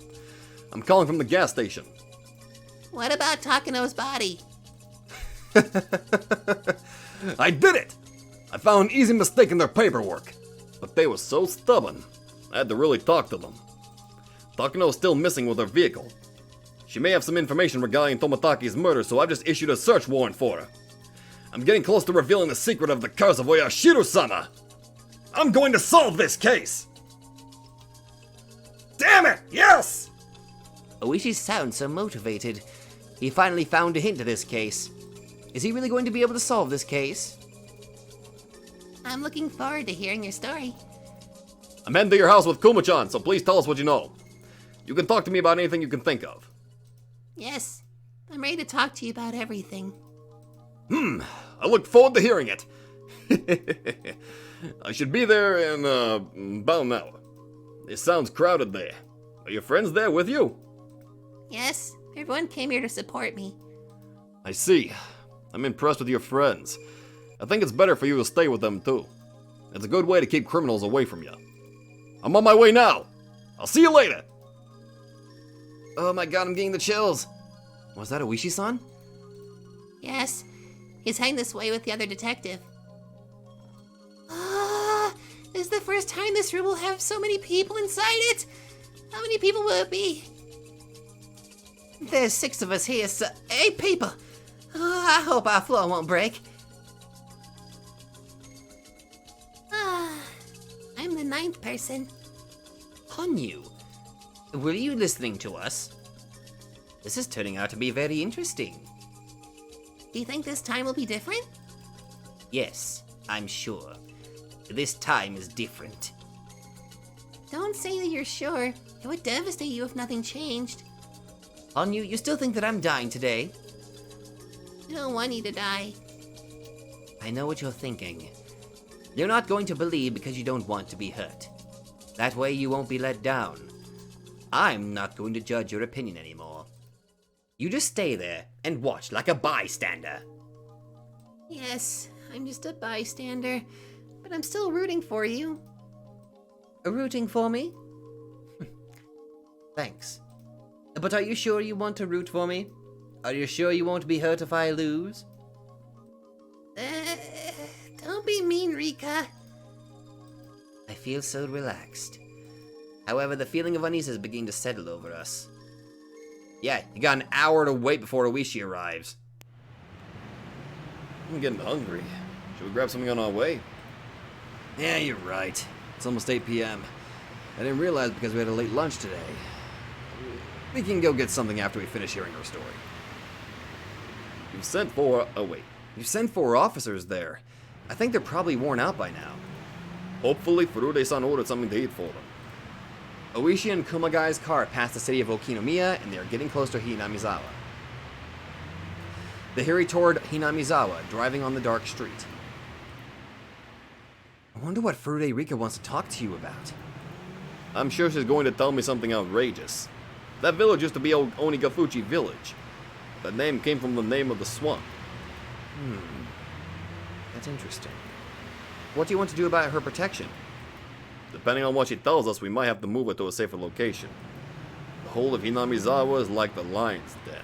Speaker 3: I'm calling from the gas station.
Speaker 2: What about Takano's body?
Speaker 3: I did it! I found an easy mistake in their paperwork. But they were so stubborn. I had to really talk to them. Takano is still missing with her vehicle. She may have some information regarding Tomotaki's murder, so I've just issued a search warrant for her. I'm getting close to revealing the secret of the curse of Oyashiru-sama. I'm going to solve this case! Damn it! Yes!
Speaker 1: Oishi sounds so motivated. He finally found a hint to this case. Is he really going to be able to solve this case?
Speaker 2: I'm looking forward to hearing your story.
Speaker 3: I'm heading to your house with Kuma-chan, so please tell us what you know. You can talk to me about anything you can think of.
Speaker 2: Yes, I'm ready to talk to you about everything.
Speaker 3: I look forward to hearing it. I should be there in, about an hour. It sounds crowded there. Are your friends there with you?
Speaker 2: Yes, everyone came here to support me.
Speaker 3: I see. I'm impressed with your friends. I think it's better for you to stay with them too. It's a good way to keep criminals away from you. I'm on my way now. I'll see you later.
Speaker 1: Oh my god, I'm getting the chills. Was that Oishi-san?
Speaker 2: Yes, he's heading this way with the other detective. This is the first time this room will have so many people inside it. How many people will it be?
Speaker 1: There's 6 of us here, so 8 people. Oh, I hope our floor won't break.
Speaker 2: I'm the 9th person.
Speaker 1: Hanyu, were you listening to us? This is turning out to be very interesting.
Speaker 2: Do you think this time will be different?
Speaker 1: Yes, I'm sure. This time is different.
Speaker 2: Don't say that you're sure. It would devastate you if nothing changed.
Speaker 1: Hanyu, you still think that I'm dying today?
Speaker 2: I don't want you to die.
Speaker 1: I know what you're thinking. You're not going to believe because you don't want to be hurt. That way you won't be let down. I'm not going to judge your opinion anymore. You just stay there and watch like a bystander.
Speaker 2: Yes, I'm just a bystander, but I'm still rooting for you.
Speaker 1: Rooting for me? Thanks. But are you sure you want to root for me? Are you sure you won't be hurt if I lose?
Speaker 2: Don't be mean, Rika.
Speaker 1: I feel so relaxed. However, the feeling of unease is beginning to settle over us. Yeah, you got an hour to wait before Oishi arrives.
Speaker 3: I'm getting hungry. Should we grab something on our way?
Speaker 1: Yeah, you're right. It's almost 8 p.m. I didn't realize because we had a late lunch today. We can go get something after we finish hearing her story.
Speaker 3: You've sent for... Oh, wait.
Speaker 1: You sent 4 officers there. I think they're probably worn out by now.
Speaker 3: Hopefully, Furude-san ordered something to eat for them.
Speaker 1: Oishi and Kumagai's car pass the city of Okinomiya, and they are getting close to Hinamizawa. They hurry toward Hinamizawa, driving on the dark street. I wonder what Furude Rika wants to talk to you about.
Speaker 3: I'm sure she's going to tell me something outrageous. That village used to be old Onigafuchi village. That name came from the name of the swamp.
Speaker 1: That's interesting. What do you want to do about her protection?
Speaker 3: Depending on what she tells us, we might have to move her to a safer location. The whole of Hinamizawa is like the lion's den.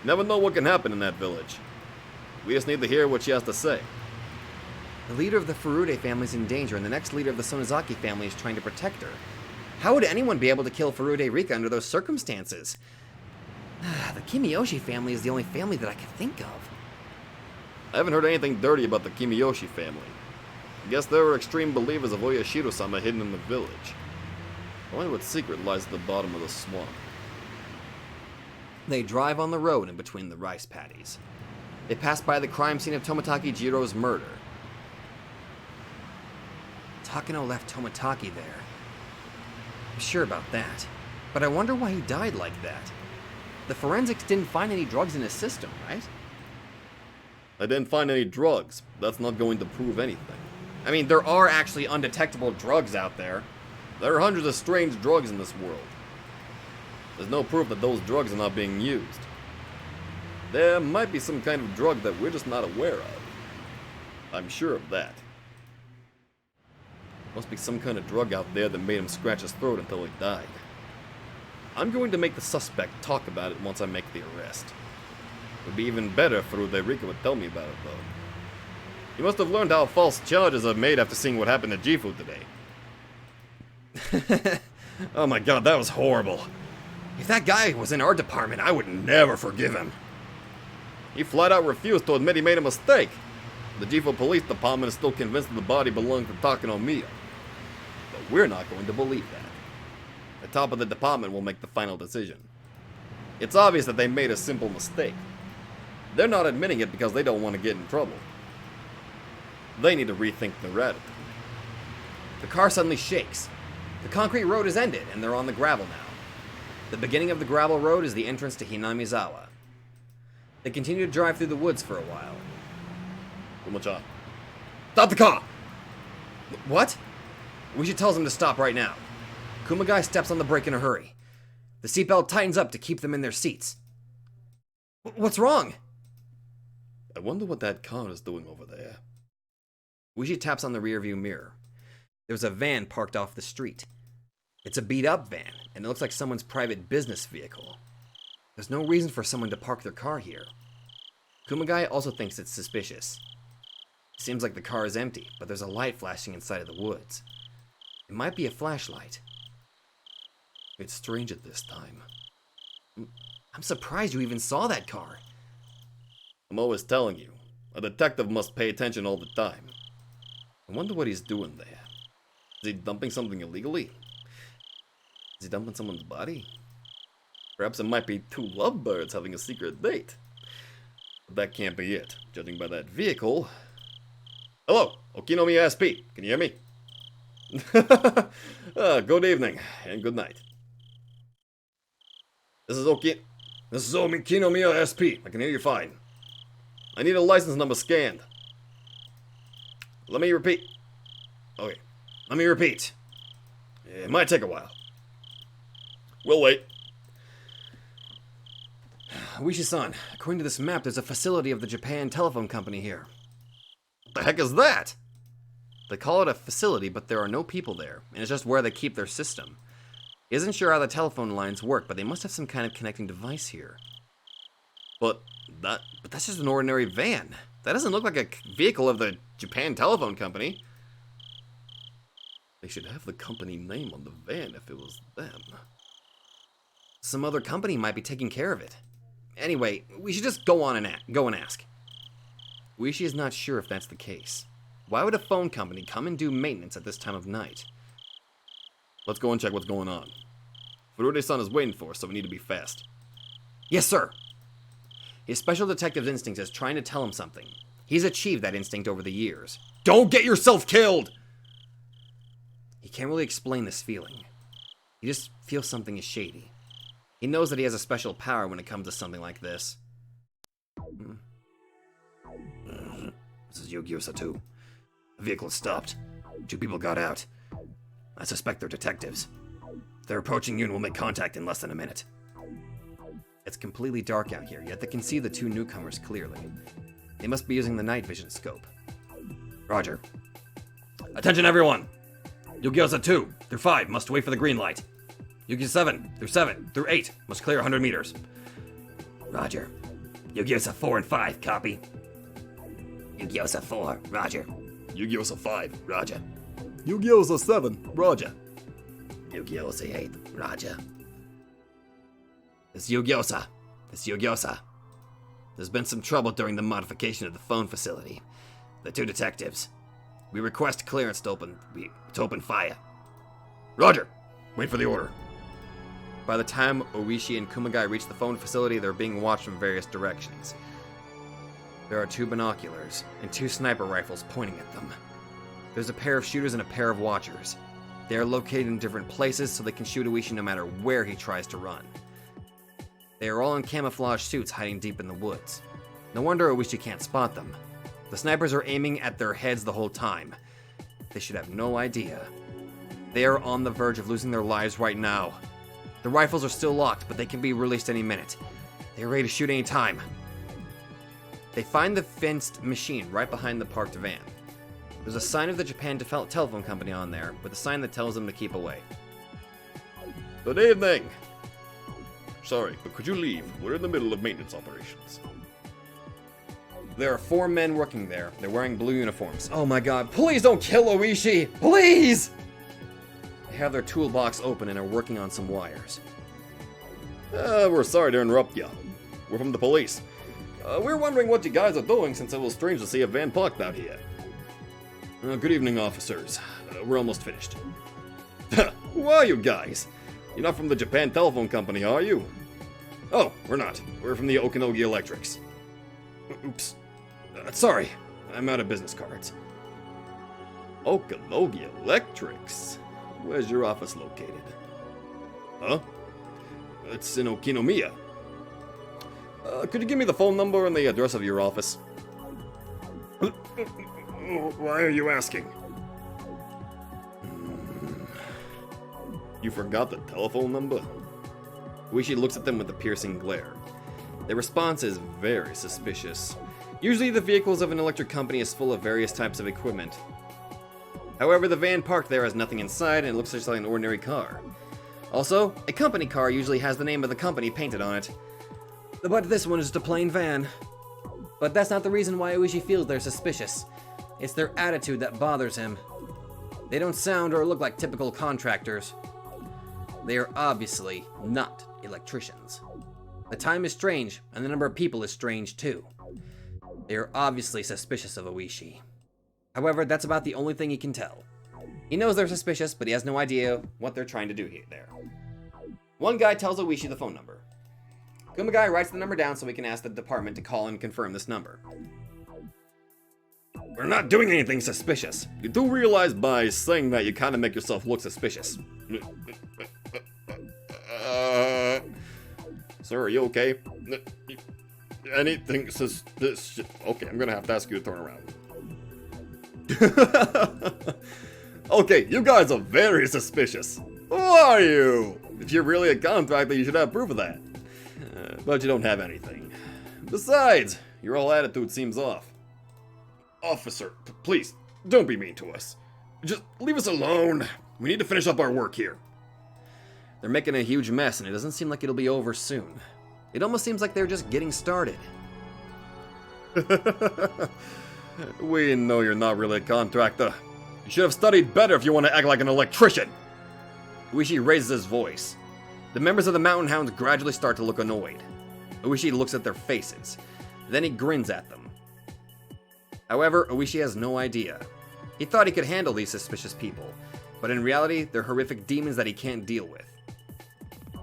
Speaker 3: Never know what can happen in that village. We just need to hear what she has to say.
Speaker 1: The leader of the Furude family is in danger, and the next leader of the Sonozaki family is trying to protect her. How would anyone be able to kill Furude Rika under those circumstances? The Kimiyoshi family is the only family that I can think of.
Speaker 3: I haven't heard anything dirty about the Kimiyoshi family. I guess there were extreme believers of Oyashiro-sama hidden in the village. I wonder what secret lies at the bottom of the swamp.
Speaker 1: They drive on the road in between the rice paddies. They pass by the crime scene of Tomotaki Jiro's murder. Takano left Tomotaki there. I'm sure about that. But I wonder why he died like that. The forensics didn't find any drugs in his system, right?
Speaker 3: I didn't find any drugs. That's not going to prove anything.
Speaker 1: I mean, there are actually undetectable drugs out there.
Speaker 3: There are hundreds of strange drugs in this world. There's no proof that those drugs are not being used. There might be some kind of drug that we're just not aware of. I'm sure of that. Must be some kind of drug out there that made him scratch his throat until he died. I'm going to make the suspect talk about it once I make the arrest. It would be even better if Rika would tell me about it, though. He must have learned how false charges are made after seeing what happened to Jifu today. Oh my god, that was horrible.
Speaker 1: If that guy was in our department, I would never forgive him.
Speaker 3: He flat out refused to admit he made a mistake. The Jifu Police Department is still convinced that the body belonged to Takano-miya. But we're not going to believe that. The top of the department will make the final decision. It's obvious that they made a simple mistake. They're not admitting it because they don't want to get in trouble. They need to rethink their attitude.
Speaker 1: The car suddenly shakes. The concrete road is ended, and they're on the gravel now. The beginning of the gravel road is the entrance to Hinamizawa. They continue to drive through the woods for a while.
Speaker 3: Kuma-chan.
Speaker 1: Stop the car! What? Uishi tells him to stop right now. Kumagai steps on the brake in a hurry. The seatbelt tightens up to keep them in their seats. What's wrong?
Speaker 3: I wonder what that car is doing over there.
Speaker 1: Uishi taps on the rearview mirror. There's a van parked off the street. It's a beat-up van, and it looks like someone's private business vehicle. There's no reason for someone to park their car here. Kumagai also thinks it's suspicious. It seems like the car is empty, but there's a light flashing inside of the woods. It might be a flashlight.
Speaker 3: It's strange at this time.
Speaker 1: I'm surprised you even saw that car.
Speaker 3: I'm always telling you, a detective must pay attention all the time. I wonder what he's doing there. Is he dumping something illegally? Is he dumping someone's body? Perhaps it might be two lovebirds having a secret date. But that can't be it, judging by that vehicle. Hello, Okinomiya SP. Can you hear me? Good evening, and good night. This is Okinomiya SP. I can hear you fine. I need a license number scanned. Let me repeat. Okay, let me repeat. It might take a while. We'll wait.
Speaker 1: Uishi-san, according to this map, there's a facility of the Japan Telephone Company here.
Speaker 3: What the heck is that?
Speaker 1: They call it a facility, but there are no people there, and it's just where they keep their system. He isn't sure how the telephone lines work, but they must have some kind of connecting device here.
Speaker 3: But
Speaker 1: that's just an ordinary van. That doesn't look like a vehicle of the Japan Telephone Company.
Speaker 3: They should have the company name on the van if it was them.
Speaker 1: Some other company might be taking care of it. Anyway, we should just go and ask. Uishi is not sure if that's the case. Why would a phone company come and do maintenance at this time of night?
Speaker 3: Let's go and check what's going on. Furude-san is waiting for us, so we need to be fast.
Speaker 1: Yes, sir. His special detective's instinct is trying to tell him something. He's achieved that instinct over the years.
Speaker 3: Don't get yourself killed!
Speaker 1: He can't really explain this feeling. He just feels something is shady. He knows that he has a special power when it comes to something like this.
Speaker 3: This is Yu-Gi-Oh! 2. The vehicle stopped. 2 people got out. I suspect they're detectives. They're approaching you and will make contact in less than a minute.
Speaker 1: It's completely dark out here, yet they can see the 2 newcomers clearly. They must be using the night vision scope.
Speaker 3: Roger. Attention everyone! Yu-Gi-Oh! 2 through 5 must wait for the green light. Yu-Gi-Oh! 7 through 8 must clear 100 meters. Roger. Yu-Gi-Oh! 4 and 5, copy. Yu-Gi-Oh! 4, roger. Yu-Gi-Oh! 5, roger. Yu-Gi-Oh! 7, roger. Yu-Gi-Oh! 8, roger. This Yu-Gi-Oh! There's been some trouble during the modification of the phone facility. The 2 detectives. We request clearance to open fire. Roger! Wait for the order.
Speaker 1: By the time Oishi and Kumagai reach the phone facility, they're being watched from various directions. There are 2 binoculars and 2 sniper rifles pointing at them. There's a pair of shooters and a pair of watchers. They are located in different places so they can shoot Oishi no matter where he tries to run. They are all in camouflage suits hiding deep in the woods. No wonder Oishi can't spot them. The snipers are aiming at their heads the whole time. They should have no idea. They are on the verge of losing their lives right now. The rifles are still locked, but they can be released any minute. They are ready to shoot any time. They find the fenced machine right behind the parked van. There's a sign of the Japan telephone company on there, with a sign that tells them to keep away.
Speaker 3: Good evening. Sorry, but could you leave? We're in the middle of maintenance operations.
Speaker 1: There are 4 men working there. They're wearing blue uniforms. Oh my god, please don't kill Oishi! Please! They have their toolbox open and are working on some wires.
Speaker 3: We're sorry to interrupt you. We're from the police. We're wondering what you guys are doing since it was strange to see a van parked out here. Good evening, officers. We're almost finished. Who are you guys? You're not from the Japan telephone company, are you? Oh, we're not. We're from the Okanogi Electrics. Oops. Sorry, I'm out of business cards. Okanogi Electrics? Where's your office located? Huh? It's in Okinomiya. Could you give me the phone number and the address of your office? Why are you asking? You forgot the telephone number?
Speaker 1: Oishi looks at them with a piercing glare. Their response is very suspicious. Usually the vehicles of an electric company is full of various types of equipment. However, the van parked there has nothing inside and it looks just like an ordinary car. Also, a company car usually has the name of the company painted on it. But this one is just a plain van. But that's not the reason why Oishi feels they're suspicious. It's their attitude that bothers him. They don't sound or look like typical contractors. They are obviously not electricians. The time is strange, and the number of people is strange too. They are obviously suspicious of Oishi. However, that's about the only thing he can tell. He knows they're suspicious, but he has no idea what they're trying to do there. One guy tells Oishi the phone number. Kumagai writes the number down so we can ask the department to call and confirm this number.
Speaker 3: We're not doing anything suspicious. You do realize by saying that you kind of make yourself look suspicious. Sir, are you okay? Anything suspicious? Okay, I'm gonna have to ask you to turn around. Okay, you guys are very suspicious. Who are you? If you're really a contractor, you should have proof of that. But you don't have anything. Besides, your whole attitude seems off. Officer, please, don't be mean to us. Just leave us alone. We need to finish up our work here.
Speaker 1: They're making a huge mess, and it doesn't seem like it'll be over soon. It almost seems like they're just getting started.
Speaker 3: We know you're not really a contractor. You should have studied better if you want to act like an electrician.
Speaker 1: Oishi raises his voice. The members of the Mountain Hounds gradually start to look annoyed. Oishi looks at their faces. Then he grins at them. However, Oishi has no idea. He thought he could handle these suspicious people, but in reality, they're horrific demons that he can't deal with.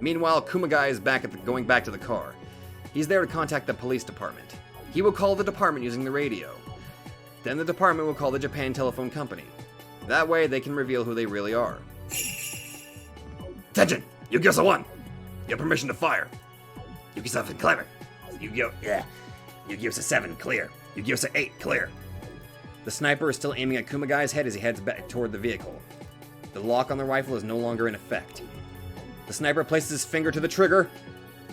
Speaker 1: Meanwhile, Kumagai is going back to the car. He's there to contact the police department. He will call the department using the radio. Then the department will call the Japan telephone company. That way, they can reveal who they really are.
Speaker 3: Attention! Yu-Gi-Oh! 1! You have permission to fire.
Speaker 4: Yu-Gi-Oh! 7 clever. Yu-Gi-Oh! 7 clear. Yu-Gi-Oh! 8 clear.
Speaker 1: The sniper is still aiming at Kumagai's head as he heads back toward the vehicle. The lock on the rifle is no longer in effect. The sniper places his finger to the trigger.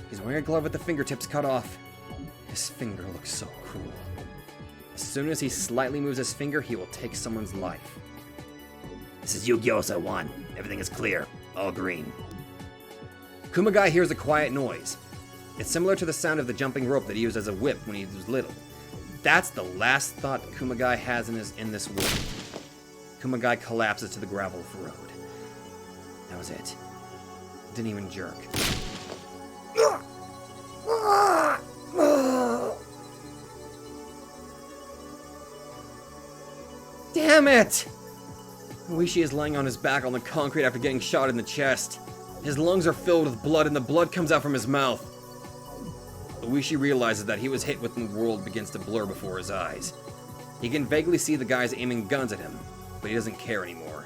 Speaker 1: He's wearing a glove with the fingertips cut off. His finger looks so cruel. As soon as he slightly moves his finger, he will take someone's life.
Speaker 4: This is Yu-Gi-Oh! 1. Everything is clear. All green.
Speaker 1: Kumagai hears a quiet noise. It's similar to the sound of the jumping rope that he used as a whip when he was little. That's the last thought Kumagai has in this world. Kumagai collapses to the gravel road. That was it. Didn't even jerk. Damn it! Oishi is lying on his back on the concrete after getting shot in the chest. His lungs are filled with blood and the blood comes out from his mouth. Oishi realizes that he was hit when the world begins to blur before his eyes. He can vaguely see the guys aiming guns at him, but he doesn't care anymore.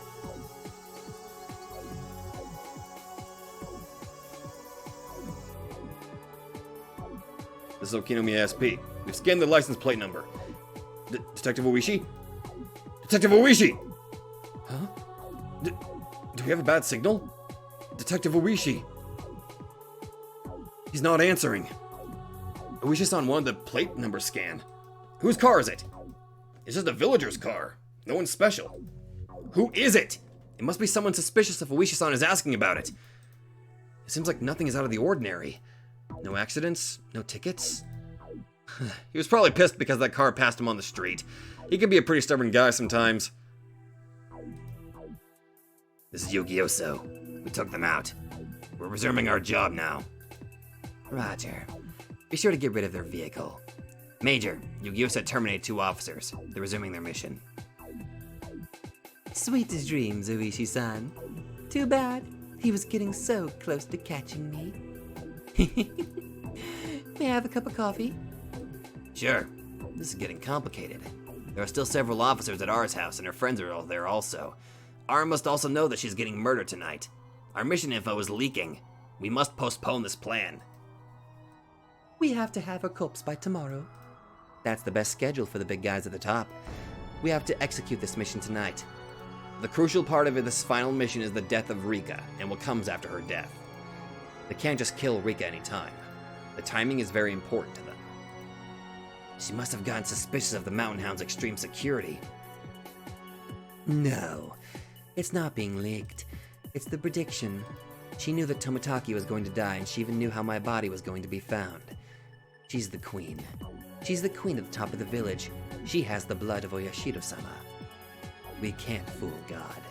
Speaker 3: This is Okinomiya SP. We've scanned the license plate number. Detective Oishi? Detective Oishi! Huh? Do we have a bad signal? Detective Oishi. He's not answering. Oishi-san wanted the plate number scan. Whose car is it? It's just a villager's car. No one special. Who is it? It must be someone suspicious if Oishi-san is asking about it. It seems like nothing is out of the ordinary. No accidents, no tickets. He was probably pissed because that car passed him on the street. He can be a pretty stubborn guy sometimes.
Speaker 4: This is Yugioso. We took them out. We're resuming our job now.
Speaker 1: Roger. Be sure to get rid of their vehicle. Major, Yugiosa terminated 2 officers. They're resuming their mission. Sweet as dreams, Oishi-san. Too bad. He was getting so close to catching me. May I have a cup of coffee? Sure. This is getting complicated. There are still several officers at R's house, and her friends are all there also. R must also know that she's getting murdered tonight. Our mission info is leaking. We must postpone this plan. We have to have her corpse by tomorrow. That's the best schedule for the big guys at the top. We have to execute this mission tonight. The crucial part of this final mission is the death of Rika, and what comes after her death. They can't just kill Rika anytime. The timing is very important to them. She must have gotten suspicious of the Mountain Hound's extreme security. No, it's not being leaked. It's the prediction. She knew that Tomitaki was going to die, and she even knew how my body was going to be found. She's the queen. She's the queen at the top of the village. She has the blood of Oyashiro-sama. We can't fool God.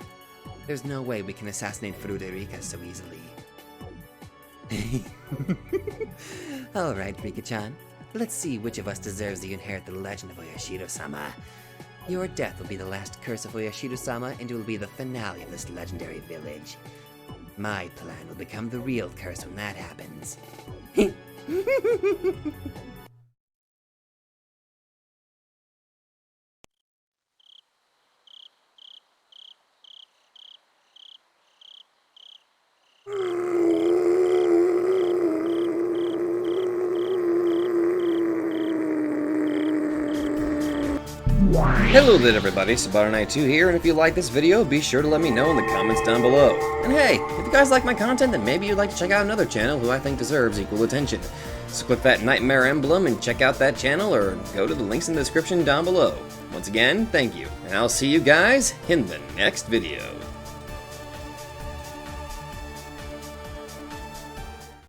Speaker 1: There's no way we can assassinate Rika so easily. All right, Rika-chan. Let's see which of us deserves to inherit the legend of Oyashiro-sama. Your death will be the last curse of Oyashiro-sama, and it will be the finale of this legendary village. My plan will become the real curse when that happens.
Speaker 3: Hello there everybody, Sabato92 here, and if you like this video, be sure to let me know in the comments down below. And hey, if you guys like my content, then maybe you'd like to check out another channel who I think deserves equal attention. So click that nightmare emblem and check out that channel, or go to the links in the description down below. Once again, thank you, and I'll see you guys in the next video.